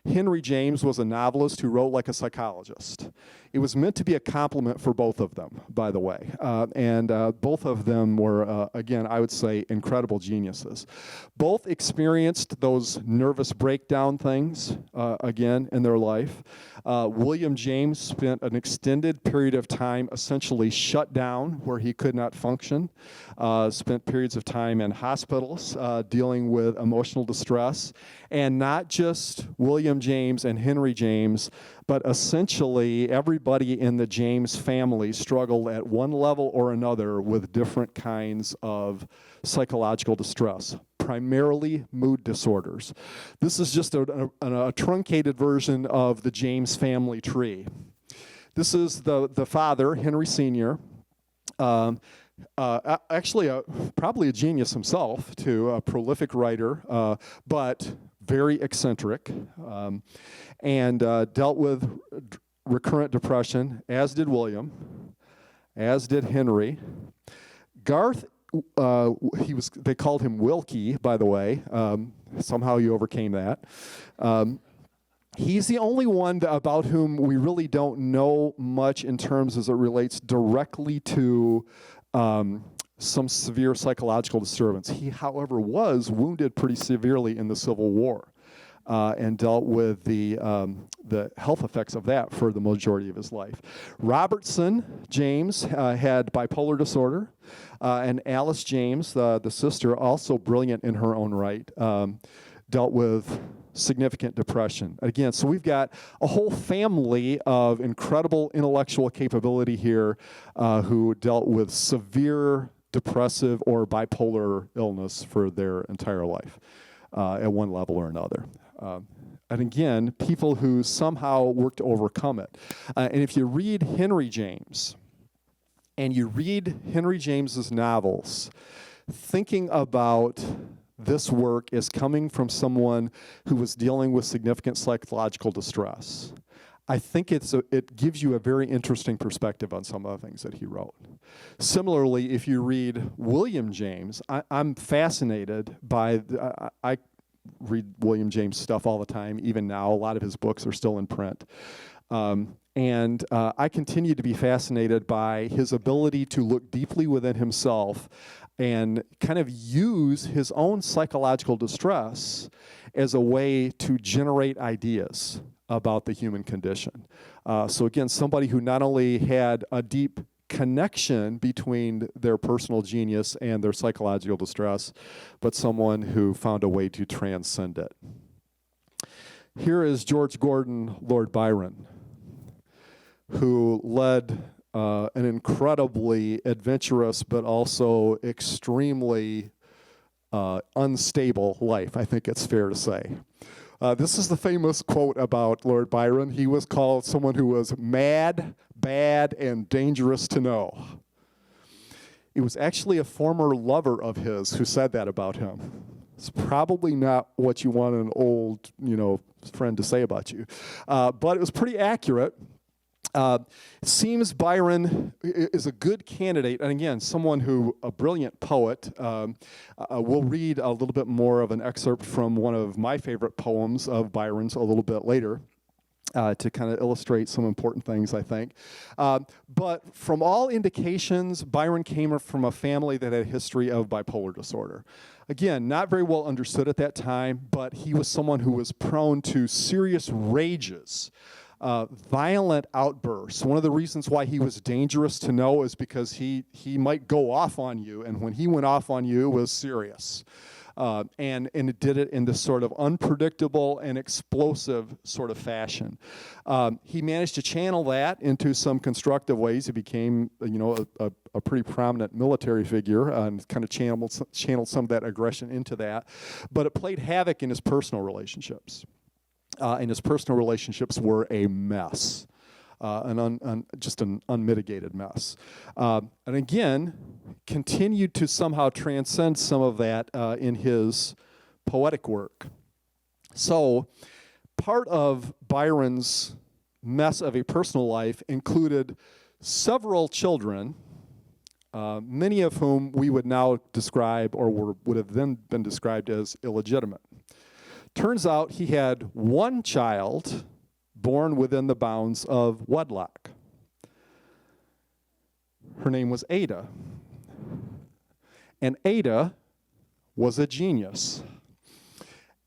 Henry James was a novelist who wrote like a psychologist. It was meant to be a compliment for both of them, by the way. And both of them were, again, I would say, incredible geniuses. Both experienced those nervous breakdown things, again, in their life. William James spent an extended period of time essentially shut down where he could not function. Spent periods of time in hospitals dealing with emotional distress. And not just William James and Henry James, but essentially everybody in the James family struggled at one level or another with different kinds of psychological distress, primarily mood disorders. This is just a truncated version of the James family tree. This is the father, Henry Sr., actually probably a genius himself, too, a prolific writer, but very eccentric, and dealt with recurrent depression, as did William, as did Henry. Garth, they called him Wilkie, by the way. Somehow you overcame that. He's the only one about whom we really don't know much in terms as it relates directly to some severe psychological disturbance. He, however, was wounded pretty severely in the Civil War and dealt with the health effects of that for the majority of his life. Robertson James had bipolar disorder, and Alice James, the sister, also brilliant in her own right, dealt with significant depression. Again, so we've got a whole family of incredible intellectual capability here who dealt with severe depressive or bipolar illness for their entire life at one level or another. And again, people who somehow worked to overcome it. And if you read Henry James, and you read Henry James's novels, thinking about this work is coming from someone who was dealing with significant psychological distress, I think it gives you a very interesting perspective on some of the things that he wrote. Similarly, if you read William James, I'm fascinated by, I read William James stuff all the time, even now. A lot of his books are still in print. And I continue to be fascinated by his ability to look deeply within himself and kind of use his own psychological distress as a way to generate ideas about the human condition. So again, somebody who not only had a deep connection between their personal genius and their psychological distress, but someone who found a way to transcend it. Here is George Gordon, Lord Byron, who led an incredibly adventurous but also extremely unstable life, I think it's fair to say. This is the famous quote about Lord Byron. He was called someone who was mad, bad, and dangerous to know. It was actually a former lover of his who said that about him. It's probably not what you want an old, friend to say about you. But it was pretty accurate. It seems Byron is a good candidate, and again, a brilliant poet. We'll read a little bit more of an excerpt from one of my favorite poems of Byron's a little bit later to kind of illustrate some important things, I think. But from all indications, Byron came from a family that had a history of bipolar disorder. Again, not very well understood at that time, but he was someone who was prone to serious rages. Violent outbursts. One of the reasons why he was dangerous to know is because he might go off on you, and when he went off on you, it was serious. And it did it in this sort of unpredictable and explosive sort of fashion. He managed to channel that into some constructive ways. He became, a pretty prominent military figure and kind of channeled some of that aggression into that. But it played havoc in his personal relationships. and his personal relationships were a mess, just an unmitigated mess. And again, continued to somehow transcend some of that in his poetic work. So part of Byron's mess of a personal life included several children, many of whom we would now describe or would have then been described as illegitimate. Turns out he had one child born within the bounds of wedlock. Her name was Ada. And Ada was a genius.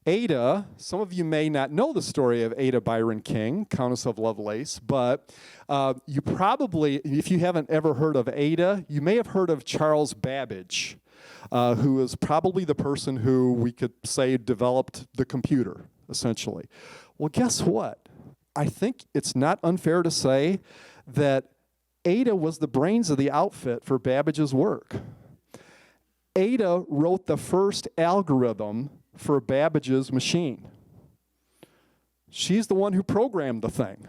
Ada, some of you may not know the story of Ada Byron King, Countess of Lovelace, but you probably, if you haven't ever heard of Ada, you may have heard of Charles Babbage, who is probably the person who we could say developed the computer, essentially. Well, guess what? I think it's not unfair to say that Ada was the brains of the outfit for Babbage's work. Ada wrote the first algorithm for Babbage's machine. She's the one who programmed the thing.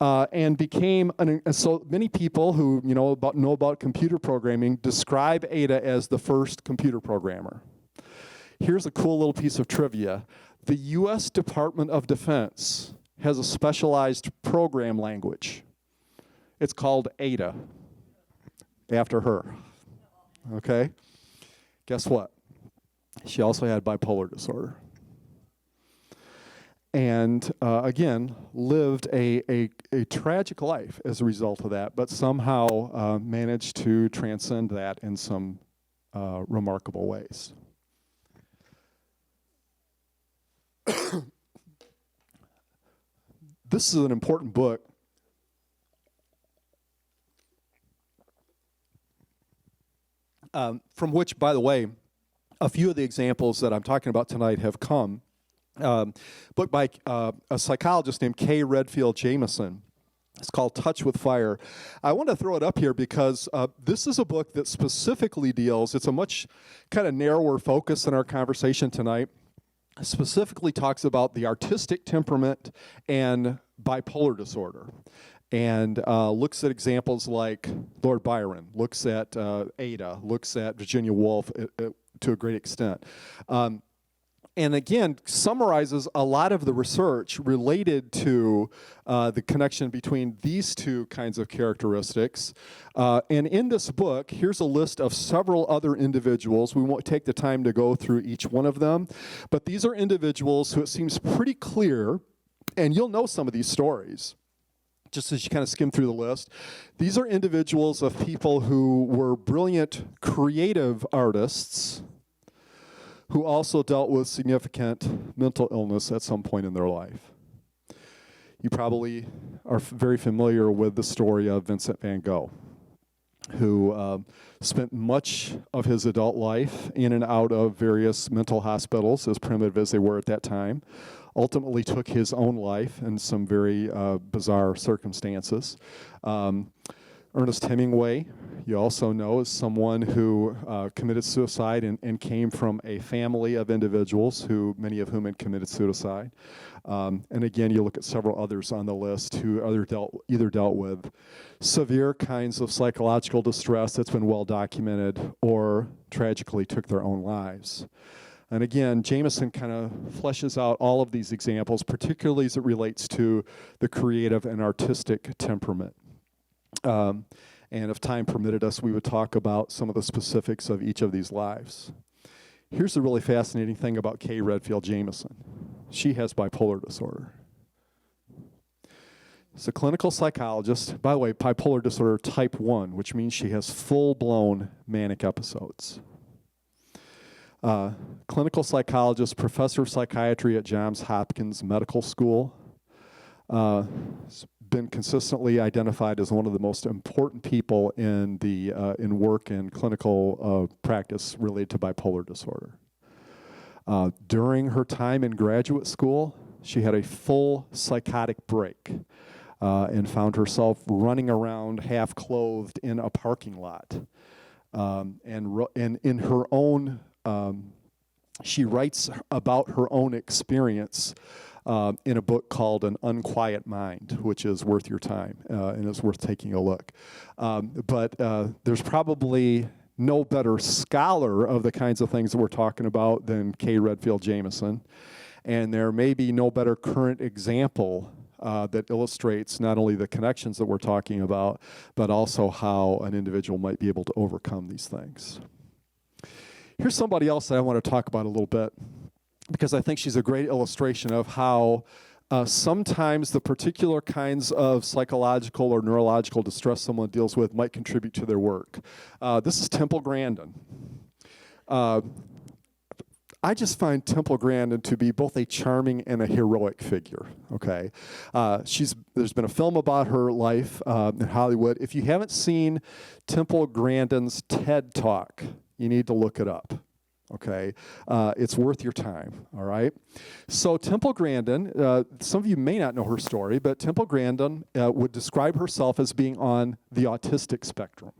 And became, so many people who know about computer programming describe Ada as the first computer programmer. Here's a cool little piece of trivia. The U.S. Department of Defense has a specialized program language. It's called Ada, after her. Okay? Guess what? She also had bipolar disorder. And again, lived a tragic life as a result of that, but somehow managed to transcend that in some remarkable ways. This is an important book. From which, by the way, a few of the examples that I'm talking about tonight have come. Book by a psychologist named Redfield Jamison. It's called Touch with Fire. I want to throw it up here because this is a book that specifically deals, it's a much kind of narrower focus in our conversation tonight, specifically talks about the artistic temperament and bipolar disorder. And looks at examples like Lord Byron, looks at Ada, looks at Virginia Woolf to a great extent. And again, summarizes a lot of the research related to the connection between these two kinds of characteristics. And in this book, here's a list of several other individuals. We won't take the time to go through each one of them, but these are individuals who it seems pretty clear, and you'll know some of these stories, just as you kind of skim through the list. These are individuals of people who were brilliant creative artists who also dealt with significant mental illness at some point in their life. You probably are very familiar with the story of Vincent van Gogh, who spent much of his adult life in and out of various mental hospitals, as primitive as they were at that time, ultimately took his own life in some very bizarre circumstances. Ernest Hemingway, you also know, is someone who committed suicide and came from a family of individuals who, many of whom had committed suicide. And again, you look at several others on the list who either dealt with severe kinds of psychological distress that's been well documented or tragically took their own lives. And again, Jamison kind of fleshes out all of these examples, particularly as it relates to the creative and artistic temperament. And if time permitted us, we would talk about some of the specifics of each of these lives. Here's the really fascinating thing about Redfield Jamison. She has bipolar disorder. She's a clinical psychologist. By the way, bipolar disorder type 1, which means she has full-blown manic episodes. Clinical psychologist, professor of psychiatry at Johns Hopkins Medical School. Been consistently identified as one of the most important people in the in work and clinical practice related to bipolar disorder. During her time in graduate school, she had a full psychotic break and found herself running around half-clothed in a parking lot. And in her own She writes about her own experience in a book called An Unquiet Mind, which is worth your time and is worth taking a look. But there's probably no better scholar of the kinds of things that we're talking about than Redfield Jamison. And there may be no better current example that illustrates not only the connections that we're talking about, but also how an individual might be able to overcome these things. Here's somebody else that I want to talk about a little bit, because I think she's a great illustration of how sometimes the particular kinds of psychological or neurological distress someone deals with might contribute to their work. This is Temple Grandin. I just find Temple Grandin to be both a charming and a heroic figure, okay? There's been a film about her life in Hollywood. If you haven't seen Temple Grandin's TED Talk, you need to look it up, okay? It's worth your time, all right? So Temple Grandin, some of you may not know her story, but Temple Grandin would describe herself as being on the autistic spectrum.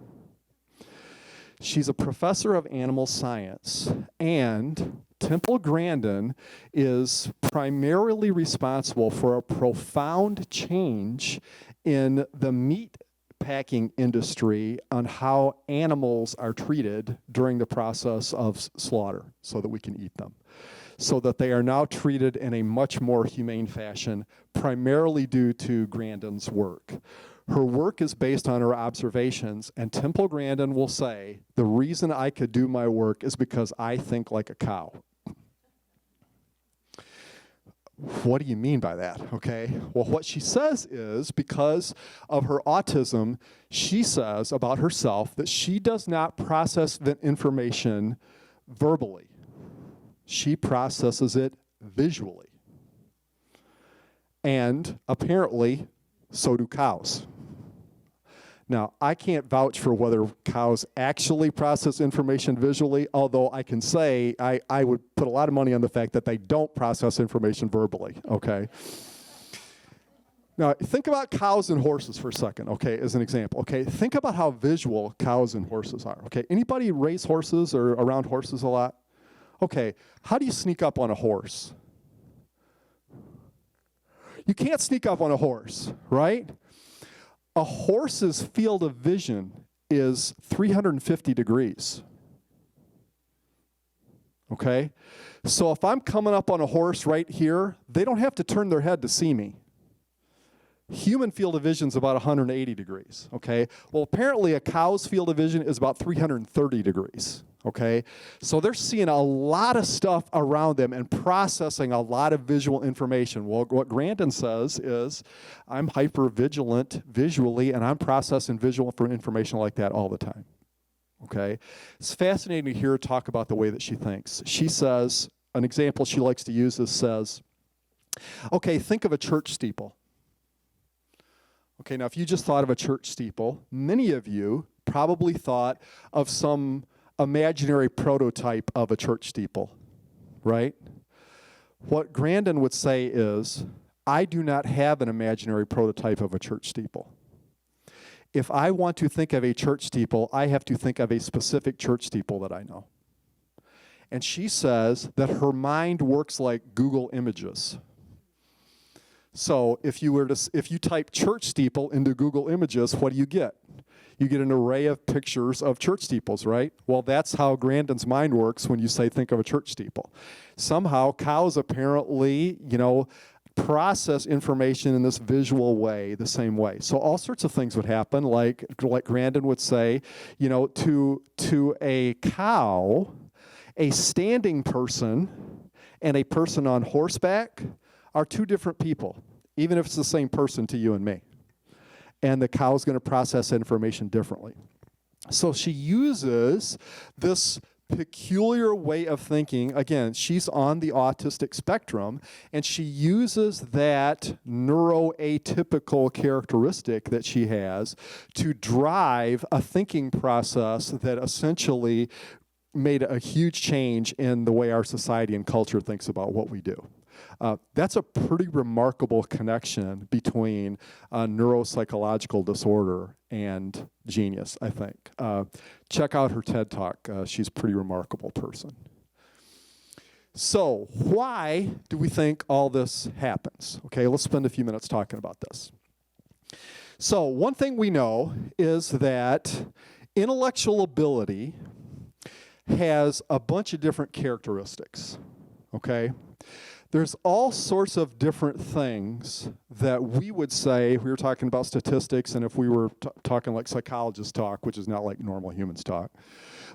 She's a professor of animal science, and Temple Grandin is primarily responsible for a profound change in the meat packing industry on how animals are treated during the process of slaughter so that we can eat them. So that they are now treated in a much more humane fashion, primarily due to Grandin's work. Her work is based on her observations, and Temple Grandin will say, the reason I could do my work is because I think like a cow. What do you mean by that, okay? Well, what she says is, because of her autism, she says about herself that she does not process the information verbally. She processes it visually. And apparently, so do cows. Now, I can't vouch for whether cows actually process information visually, although I can say I would put a lot of money on the fact that they don't process information verbally, okay? Now, think about cows and horses for a second, okay, as an example, okay? Think about how visual cows and horses are, okay? Anybody raise horses or around horses a lot? Okay, how do you sneak up on a horse? You can't sneak up on a horse, right? A horse's field of vision is 350 degrees. Okay? So if I'm coming up on a horse right here, they don't have to turn their head to see me. Human field of vision is about 180 degrees. Okay? Well, apparently a cow's field of vision is about 330 degrees. Okay? So they're seeing a lot of stuff around them and processing a lot of visual information. Well, what Grandin says is, I'm hyper-vigilant visually, and I'm processing visual information like that all the time. Okay? It's fascinating to hear her talk about the way that she thinks. She says, an example she likes to use is says, okay, think of a church steeple. Okay, now if you just thought of a church steeple, many of you probably thought of some imaginary prototype of a church steeple, right? What Grandin would say is, I do not have an imaginary prototype of a church steeple. If I want to think of a church steeple, I have to think of a specific church steeple that I know. And she says that her mind works like Google Images. So if you type church steeple into Google Images, what do you get? You get an array of pictures of church steeples, right? Well, that's how Grandin's mind works when you say think of a church steeple. Somehow cows apparently, process information in this visual way, the same way. So all sorts of things would happen, like Grandin would say, to a cow, a standing person and a person on horseback are two different people, even if it's the same person to you and me. And the cow's going to process information differently. So she uses this peculiar way of thinking. Again, she's on the autistic spectrum, and she uses that neuroatypical characteristic that she has to drive a thinking process that essentially made a huge change in the way our society and culture thinks about what we do. That's a pretty remarkable connection between neuropsychological disorder and genius, I think. Check out her TED Talk. She's a pretty remarkable person. So why do we think all this happens? Okay, let's spend a few minutes talking about this. So one thing we know is that intellectual ability has a bunch of different characteristics, okay? There's all sorts of different things that we would say, if we were talking about statistics and if we were talking like psychologists talk, which is not like normal humans talk,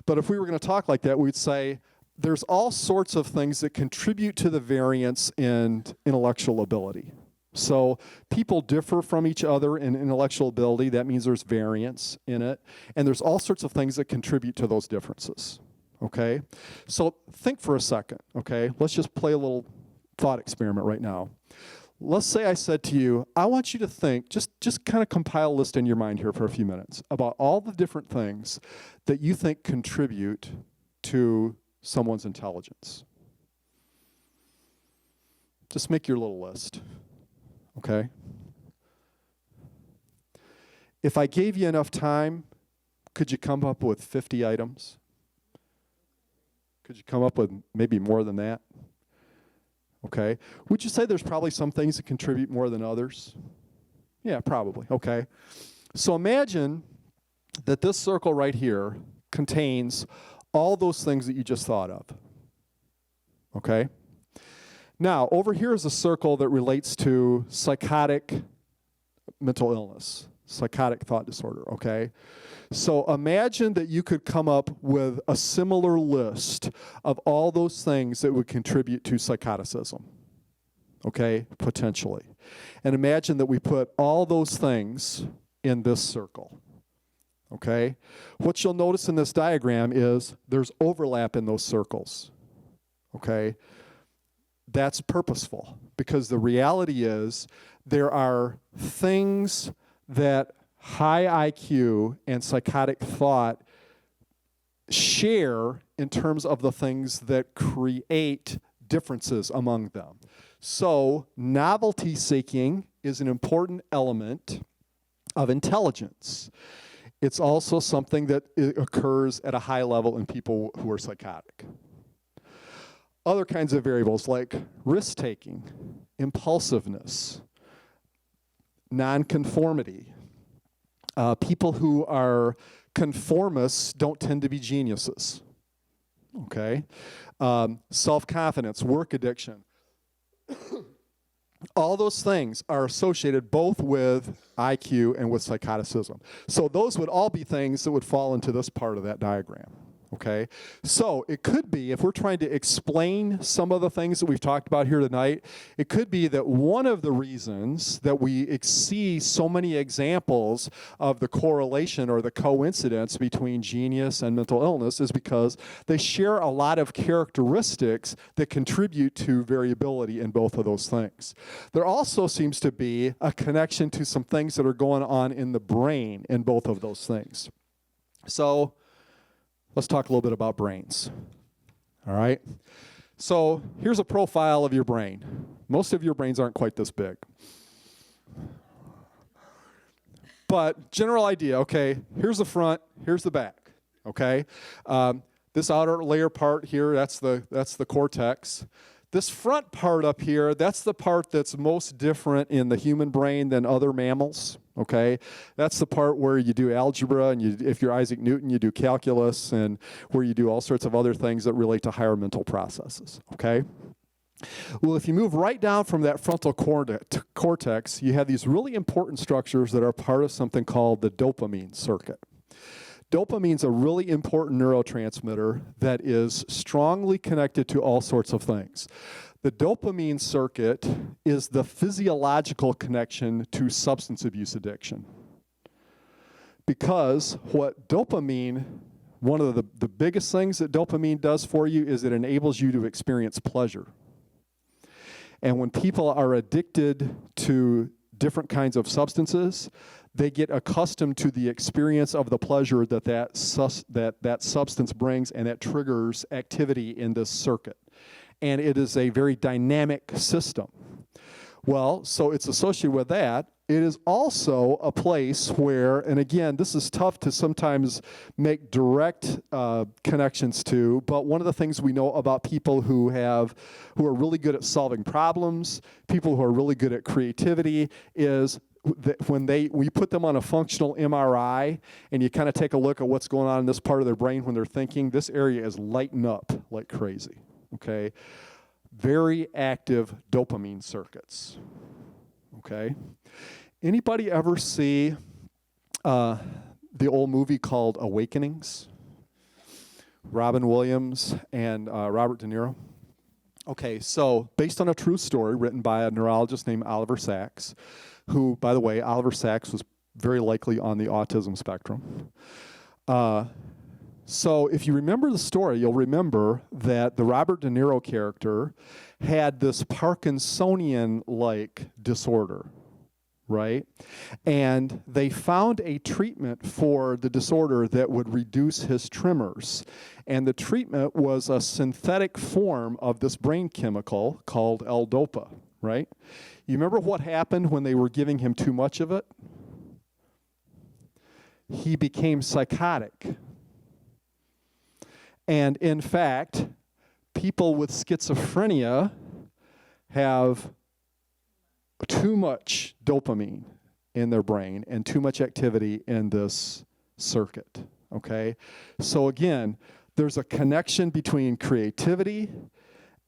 but if we were going to talk like that, we'd say there's all sorts of things that contribute to the variance in intellectual ability. So people differ from each other in intellectual ability. That means there's variance in it. And there's all sorts of things that contribute to those differences, okay? So think for a second, okay? Let's just play a little thought experiment right now. Let's say I said to you, I want you to think, just kind of compile a list in your mind here for a few minutes about all the different things that you think contribute to someone's intelligence. Just make your little list, okay? If I gave you enough time, could you come up with 50 items? Could you come up with maybe more than that? Okay. Would you say there's probably some things that contribute more than others? Yeah, probably. Okay. So imagine that this circle right here contains all those things that you just thought of. Okay? Now, over here is a circle that relates to psychotic mental illness, psychotic thought disorder, okay? So imagine that you could come up with a similar list of all those things that would contribute to psychoticism, okay, potentially. And imagine that we put all those things in this circle, okay? What you'll notice in this diagram is there's overlap in those circles, okay? That's purposeful because the reality is there are things that high IQ and psychotic thought share in terms of the things that create differences among them. So novelty seeking is an important element of intelligence. It's also something that occurs at a high level in people who are psychotic. Other kinds of variables like risk-taking, impulsiveness, nonconformity. People who are conformists don't tend to be geniuses, okay? Self-confidence, work addiction. All those things are associated both with IQ and with psychoticism. So those would all be things that would fall into this part of that diagram. Okay, so it could be, if we're trying to explain some of the things that we've talked about here tonight, it could be that one of the reasons that we see so many examples of the correlation or the coincidence between genius and mental illness is because they share a lot of characteristics that contribute to variability in both of those things. There also seems to be a connection to some things that are going on in the brain in both of those things. So let's talk a little bit about brains, all right? So here's a profile of your brain. Most of your brains aren't quite this big. But general idea, okay, here's the front, here's the back, okay? This outer layer part here, that's the cortex. This front part up here, that's the part that's most different in the human brain than other mammals, okay? That's the part where you do algebra, and if you're Isaac Newton, you do calculus, and where you do all sorts of other things that relate to higher mental processes, okay? Well, if you move right down from that frontal cortex, you have these really important structures that are part of something called the dopamine circuit. Dopamine's a really important neurotransmitter that is strongly connected to all sorts of things. The dopamine circuit is the physiological connection to substance abuse addiction. Because what dopamine, one of the biggest things that dopamine does for you is it enables you to experience pleasure. And when people are addicted to different kinds of substances, they get accustomed to the experience of the pleasure that substance brings, and that triggers activity in this circuit. And it is a very dynamic system. Well, so it's associated with that. it is also a place where, and again, this is tough to sometimes make direct connections to, but one of the things we know about people who are really good at solving problems, people who are really good at creativity, is that when we put them on a functional MRI and you kind of take a look at what's going on in this part of their brain when they're thinking, this area is lighting up like crazy, okay? Very active dopamine circuits, okay? Anybody ever see the old movie called Awakenings? Robin Williams and Robert De Niro? Okay, so based on a true story written by a neurologist named Oliver Sacks, who, by the way, Oliver Sacks was very likely on the autism spectrum. So if you remember the story, you'll remember that the Robert De Niro character had this Parkinsonian-like disorder, right? And they found a treatment for the disorder that would reduce his tremors. And the treatment was a synthetic form of this brain chemical called L-DOPA, right? You remember what happened when they were giving him too much of it? He became psychotic. And in fact, people with schizophrenia have too much dopamine in their brain and too much activity in this circuit, okay? So again, there's a connection between creativity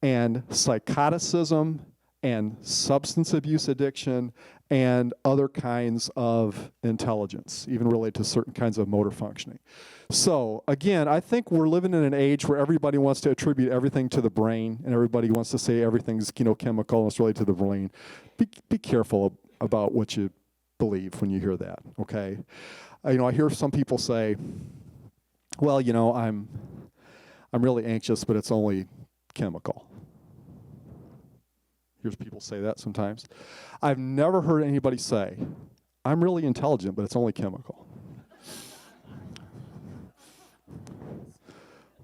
and psychoticism and substance abuse addiction and other kinds of intelligence, even related to certain kinds of motor functioning. So again, I think we're living in an age where everybody wants to attribute everything to the brain, and everybody wants to say everything's chemical and it's related to the brain. Be careful about what you believe when you hear that, okay? I hear some people say, well, I'm really anxious, but it's only chemical. Here's people say that sometimes. I've never heard anybody say, I'm really intelligent, but it's only chemical.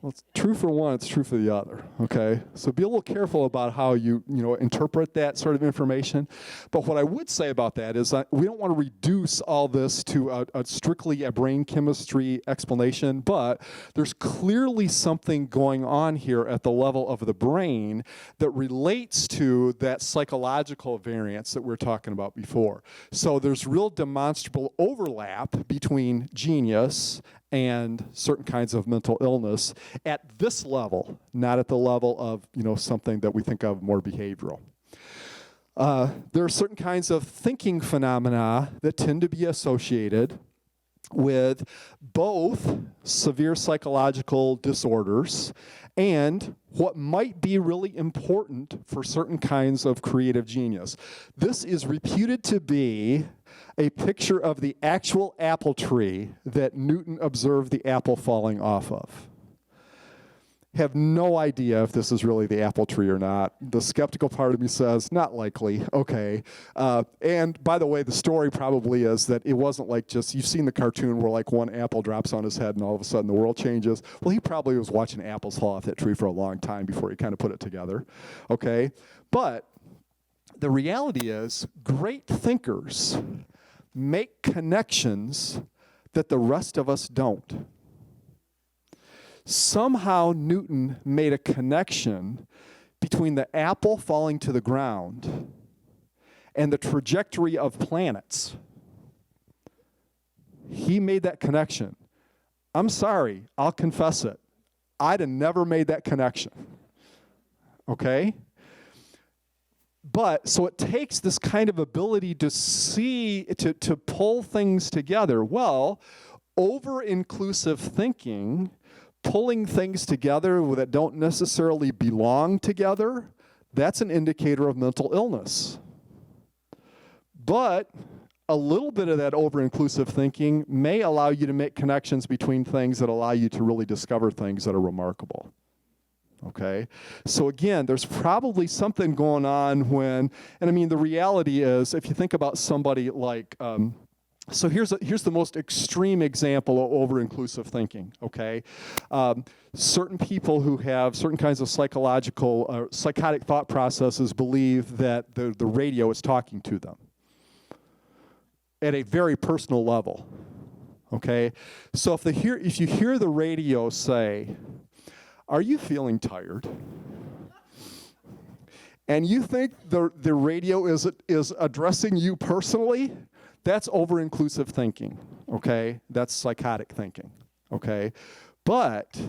Well, it's true for one, it's true for the other, okay? So be a little careful about how you interpret that sort of information. But what I would say about that is we don't want to reduce all this to strictly a brain chemistry explanation, but there's clearly something going on here at the level of the brain that relates to that psychological variance that we were talking about before. So there's real demonstrable overlap between genius and certain kinds of mental illness at this level, not at the level of something that we think of more behavioral. There are certain kinds of thinking phenomena that tend to be associated with both severe psychological disorders and what might be really important for certain kinds of creative genius. This is reputed to be a picture of the actual apple tree that Newton observed the apple falling off of. Have no idea if this is really the apple tree or not. The skeptical part of me says, not likely, okay. And by the way, the story probably is that it wasn't like just, you've seen the cartoon where like one apple drops on his head and all of a sudden the world changes. Well, he probably was watching apples fall off that tree for a long time before he kind of put it together, okay. But the reality is, great thinkers make connections that the rest of us don't. Somehow Newton made a connection between the apple falling to the ground and the trajectory of planets. He made that connection. I'm sorry, I'll confess it. I'd have never made that connection. Okay? But, so it takes this kind of ability to see, to pull things together. Well, over-inclusive thinking, pulling things together that don't necessarily belong together, that's an indicator of mental illness. But a little bit of that over-inclusive thinking may allow you to make connections between things that allow you to really discover things that are remarkable. Okay, so again, there's probably something going on when, and I mean, the reality is, if you think about somebody like, so here's the most extreme example of over-inclusive thinking, okay? Certain people who have certain kinds of psychotic thought processes believe that the radio is talking to them. at a very personal level. Okay? So if you hear the radio say, "Are you feeling tired?" and you think the radio is addressing you personally, that's over-inclusive thinking, okay? That's psychotic thinking, okay? But,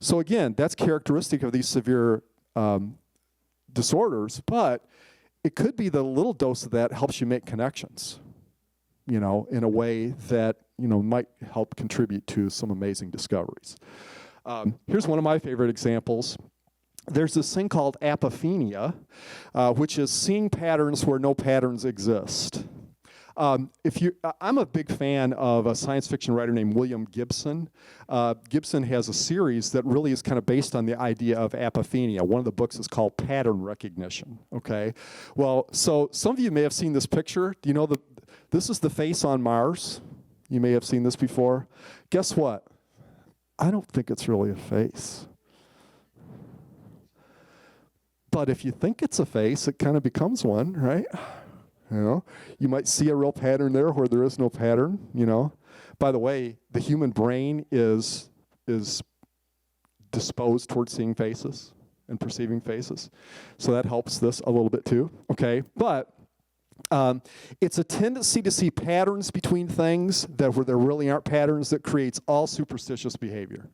so again, that's characteristic of these severe disorders, but it could be that a little dose of that helps you make connections, in a way that, might help contribute to some amazing discoveries. Here's one of my favorite examples. There's this thing called apophenia, which is seeing patterns where no patterns exist. I'm a big fan of a science fiction writer named William Gibson. Gibson has a series that really is kind of based on the idea of apophenia. One of the books is called Pattern Recognition, okay? Well, so some of you may have seen this picture. Do you know this is the face on Mars? You may have seen this before. Guess what? I don't think it's really a face. But if you think it's a face, it kind of becomes one, right? You might see a real pattern there where there is no pattern, By the way, the human brain is disposed towards seeing faces and perceiving faces. So that helps this a little bit too, okay? But it's a tendency to see patterns between things where there really aren't patterns that creates all superstitious behavior.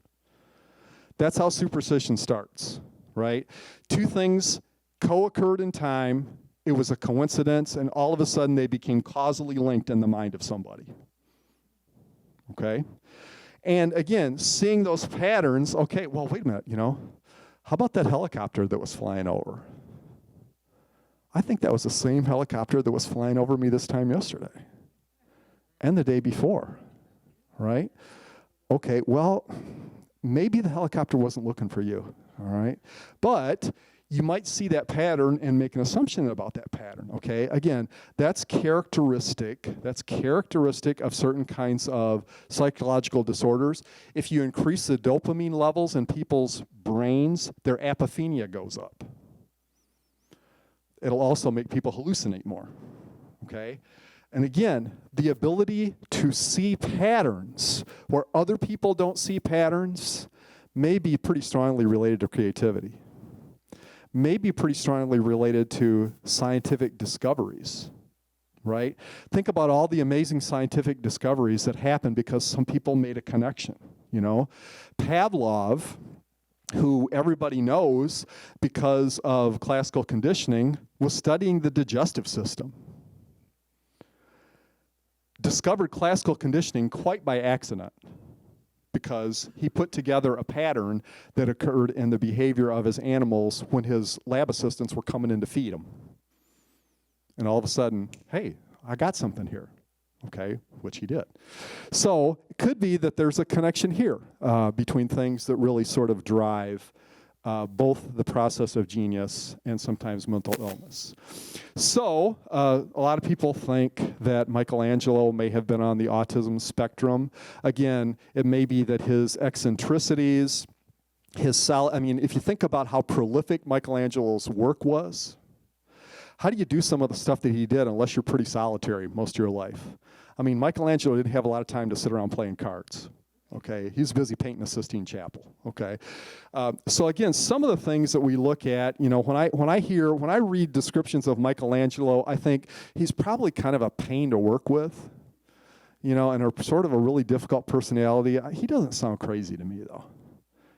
That's how superstition starts, right? Two things co-occurred in time. It was a coincidence, and all of a sudden they became causally linked in the mind of somebody. Okay? And again, seeing those patterns, okay, well, wait a minute, how about that helicopter that was flying over? I think that was the same helicopter that was flying over me this time yesterday and the day before, right? Okay, well, maybe the helicopter wasn't looking for you, all right? But you might see that pattern and make an assumption about that pattern, okay? Again, that's characteristic of certain kinds of psychological disorders. If you increase the dopamine levels in people's brains, their apophenia goes up. It'll also make people hallucinate more, okay? And again, the ability to see patterns where other people don't see patterns may be pretty strongly related to creativity. May be pretty strongly related to scientific discoveries, right? Think about all the amazing scientific discoveries that happened because some people made a connection, Pavlov, who everybody knows because of classical conditioning, was studying the digestive system. Discovered classical conditioning quite by accident because he put together a pattern that occurred in the behavior of his animals when his lab assistants were coming in to feed him. And all of a sudden, hey, I got something here, okay, which he did. So it could be that there's a connection here between things that really sort of drive both the process of genius and sometimes mental illness. So a lot of people think that Michelangelo may have been on the autism spectrum. Again, it may be that his eccentricities, if you think about how prolific Michelangelo's work was, how do you do some of the stuff that he did unless you're pretty solitary most of your life? Michelangelo didn't have a lot of time to sit around playing cards. Okay, he's busy painting the Sistine Chapel. Okay, so again, some of the things that we look at, when I read descriptions of Michelangelo, I think he's probably kind of a pain to work with, and a sort of a really difficult personality. He doesn't sound crazy to me, though.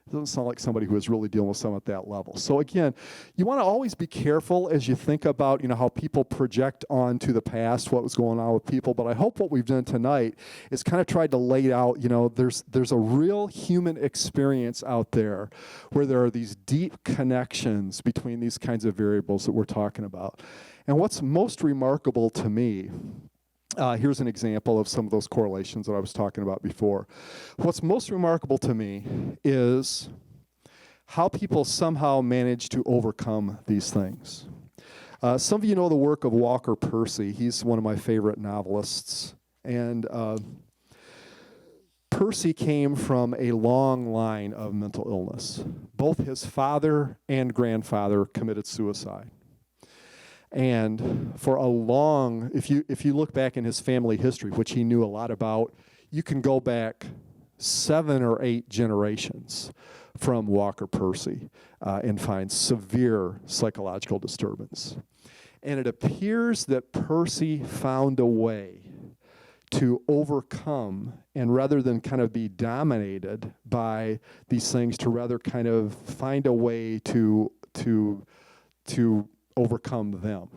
It doesn't sound like somebody who is really dealing with someone at that level. So again, you want to always be careful as you think about, how people project onto the past, what was going on with people. But I hope what we've done tonight is kind of tried to lay out, there's a real human experience out there where there are these deep connections between these kinds of variables that we're talking about. And what's most remarkable to me, here's an example of some of those correlations that I was talking about before. What's most remarkable to me is how people somehow manage to overcome these things. Some of you know the work of Walker Percy. He's one of my favorite novelists. And Percy came from a long line of mental illness. Both his father and grandfather committed suicide. And for a long, if you look back in his family history, which he knew a lot about, you can go back 7 or 8 generations from Walker Percy and find severe psychological disturbance. And it appears that Percy found a way to overcome, and rather than kind of be dominated by these things, to rather kind of find a way to overcome them.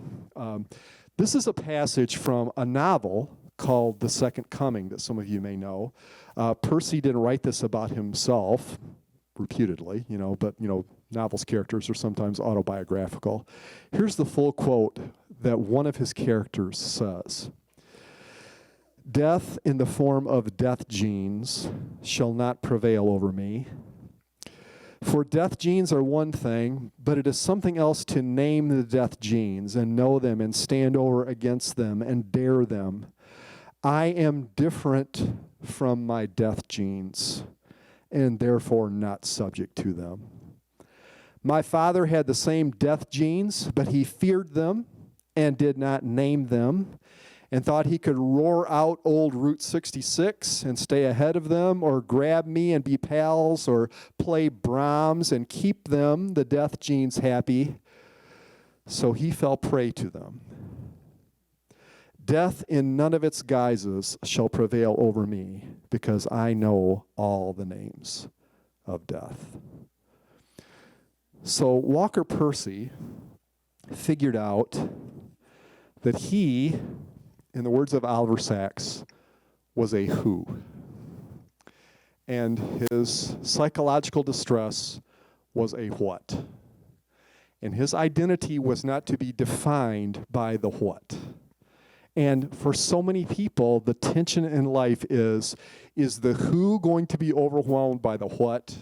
This is a passage from a novel called The Second Coming that some of you may know. Percy didn't write this about himself, reputedly, but novels characters are sometimes autobiographical. Here's the full quote that one of his characters says. "Death in the form of death genes shall not prevail over me. For death genes are one thing, but it is something else to name the death genes and know them and stand over against them and dare them. I am different from my death genes and therefore not subject to them. My father had the same death genes, but he feared them and did not name them, and thought he could roar out old Route 66 and stay ahead of them, or grab me and be pals, or play Brahms and keep them, the death genes, happy. So he fell prey to them. Death in none of its guises shall prevail over me, because I know all the names of death." So Walker Percy figured out that he, in the words of Oliver Sacks, was a who. And his psychological distress was a what. And his identity was not to be defined by the what. And for so many people, the tension in life is the who going to be overwhelmed by the what,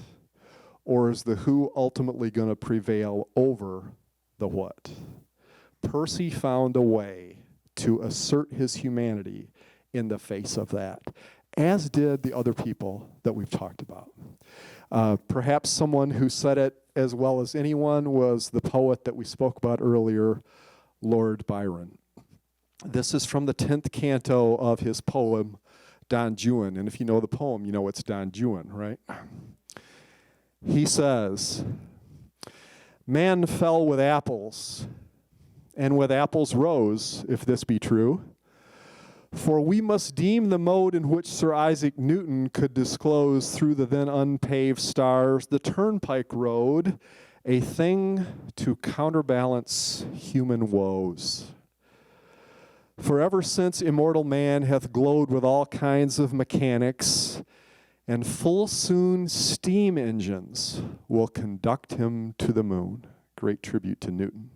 or is the who ultimately going to prevail over the what? Percy found a way to assert his humanity in the face of that, as did the other people that we've talked about. Perhaps someone who said it as well as anyone was the poet that we spoke about earlier, Lord Byron. This is from the 10th canto of his poem, Don Juan. And if you know the poem, you know it's Don Juan, right? He says, "Man fell with apples, and with apples rose, if this be true. For we must deem the mode in which Sir Isaac Newton could disclose through the then unpaved stars the turnpike road, a thing to counterbalance human woes. For ever since immortal man hath glowed with all kinds of mechanics, and full soon steam engines will conduct him to the moon." Great tribute to Newton.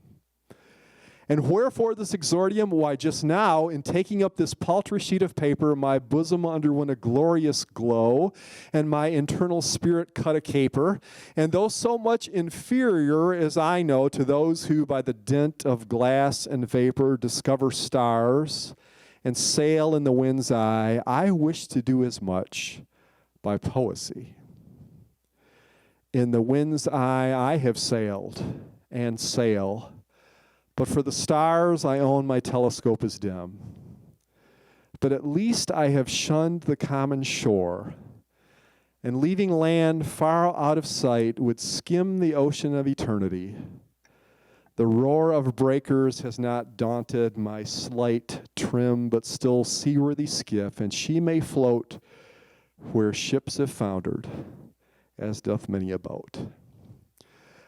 "And wherefore this exordium? Why, just now, in taking up this paltry sheet of paper, my bosom underwent a glorious glow, and my internal spirit cut a caper. And though so much inferior as I know to those who by the dint of glass and vapor discover stars and sail in the wind's eye, I wish to do as much by poesy. In the wind's eye I have sailed and sail, but for the stars I own my telescope is dim. But at least I have shunned the common shore, and leaving land far out of sight would skim the ocean of eternity. The roar of breakers has not daunted my slight, trim, but still seaworthy skiff, and she may float where ships have foundered, as doth many a boat."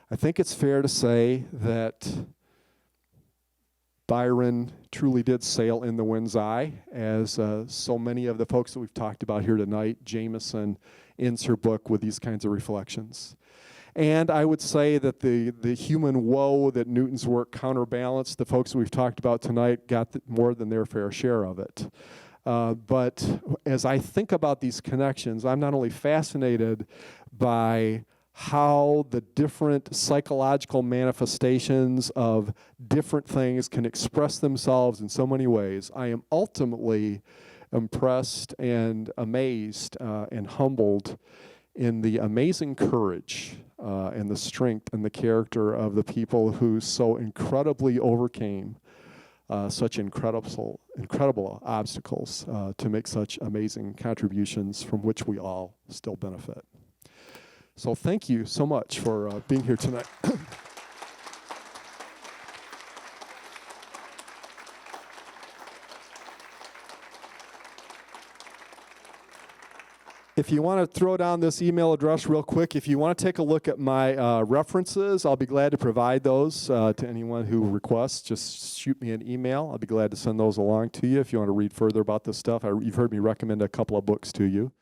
I think it's fair to say that Byron truly did sail in the wind's eye, as so many of the folks that we've talked about here tonight. Jamison ends her book with these kinds of reflections. And I would say that the human woe that Newton's work counterbalanced, the folks that we've talked about tonight got more than their fair share of it. But as I think about these connections, I'm not only fascinated by how the different psychological manifestations of different things can express themselves in so many ways. I am ultimately impressed and amazed and humbled in the amazing courage and the strength and the character of the people who so incredibly overcame such incredible obstacles to make such amazing contributions from which we all still benefit. So thank you so much for being here tonight. If you want to throw down this email address real quick, if you want to take a look at my references, I'll be glad to provide those to anyone who requests. Just shoot me an email. I'll be glad to send those along to you if you want to read further about this stuff. You've heard me recommend a couple of books to you.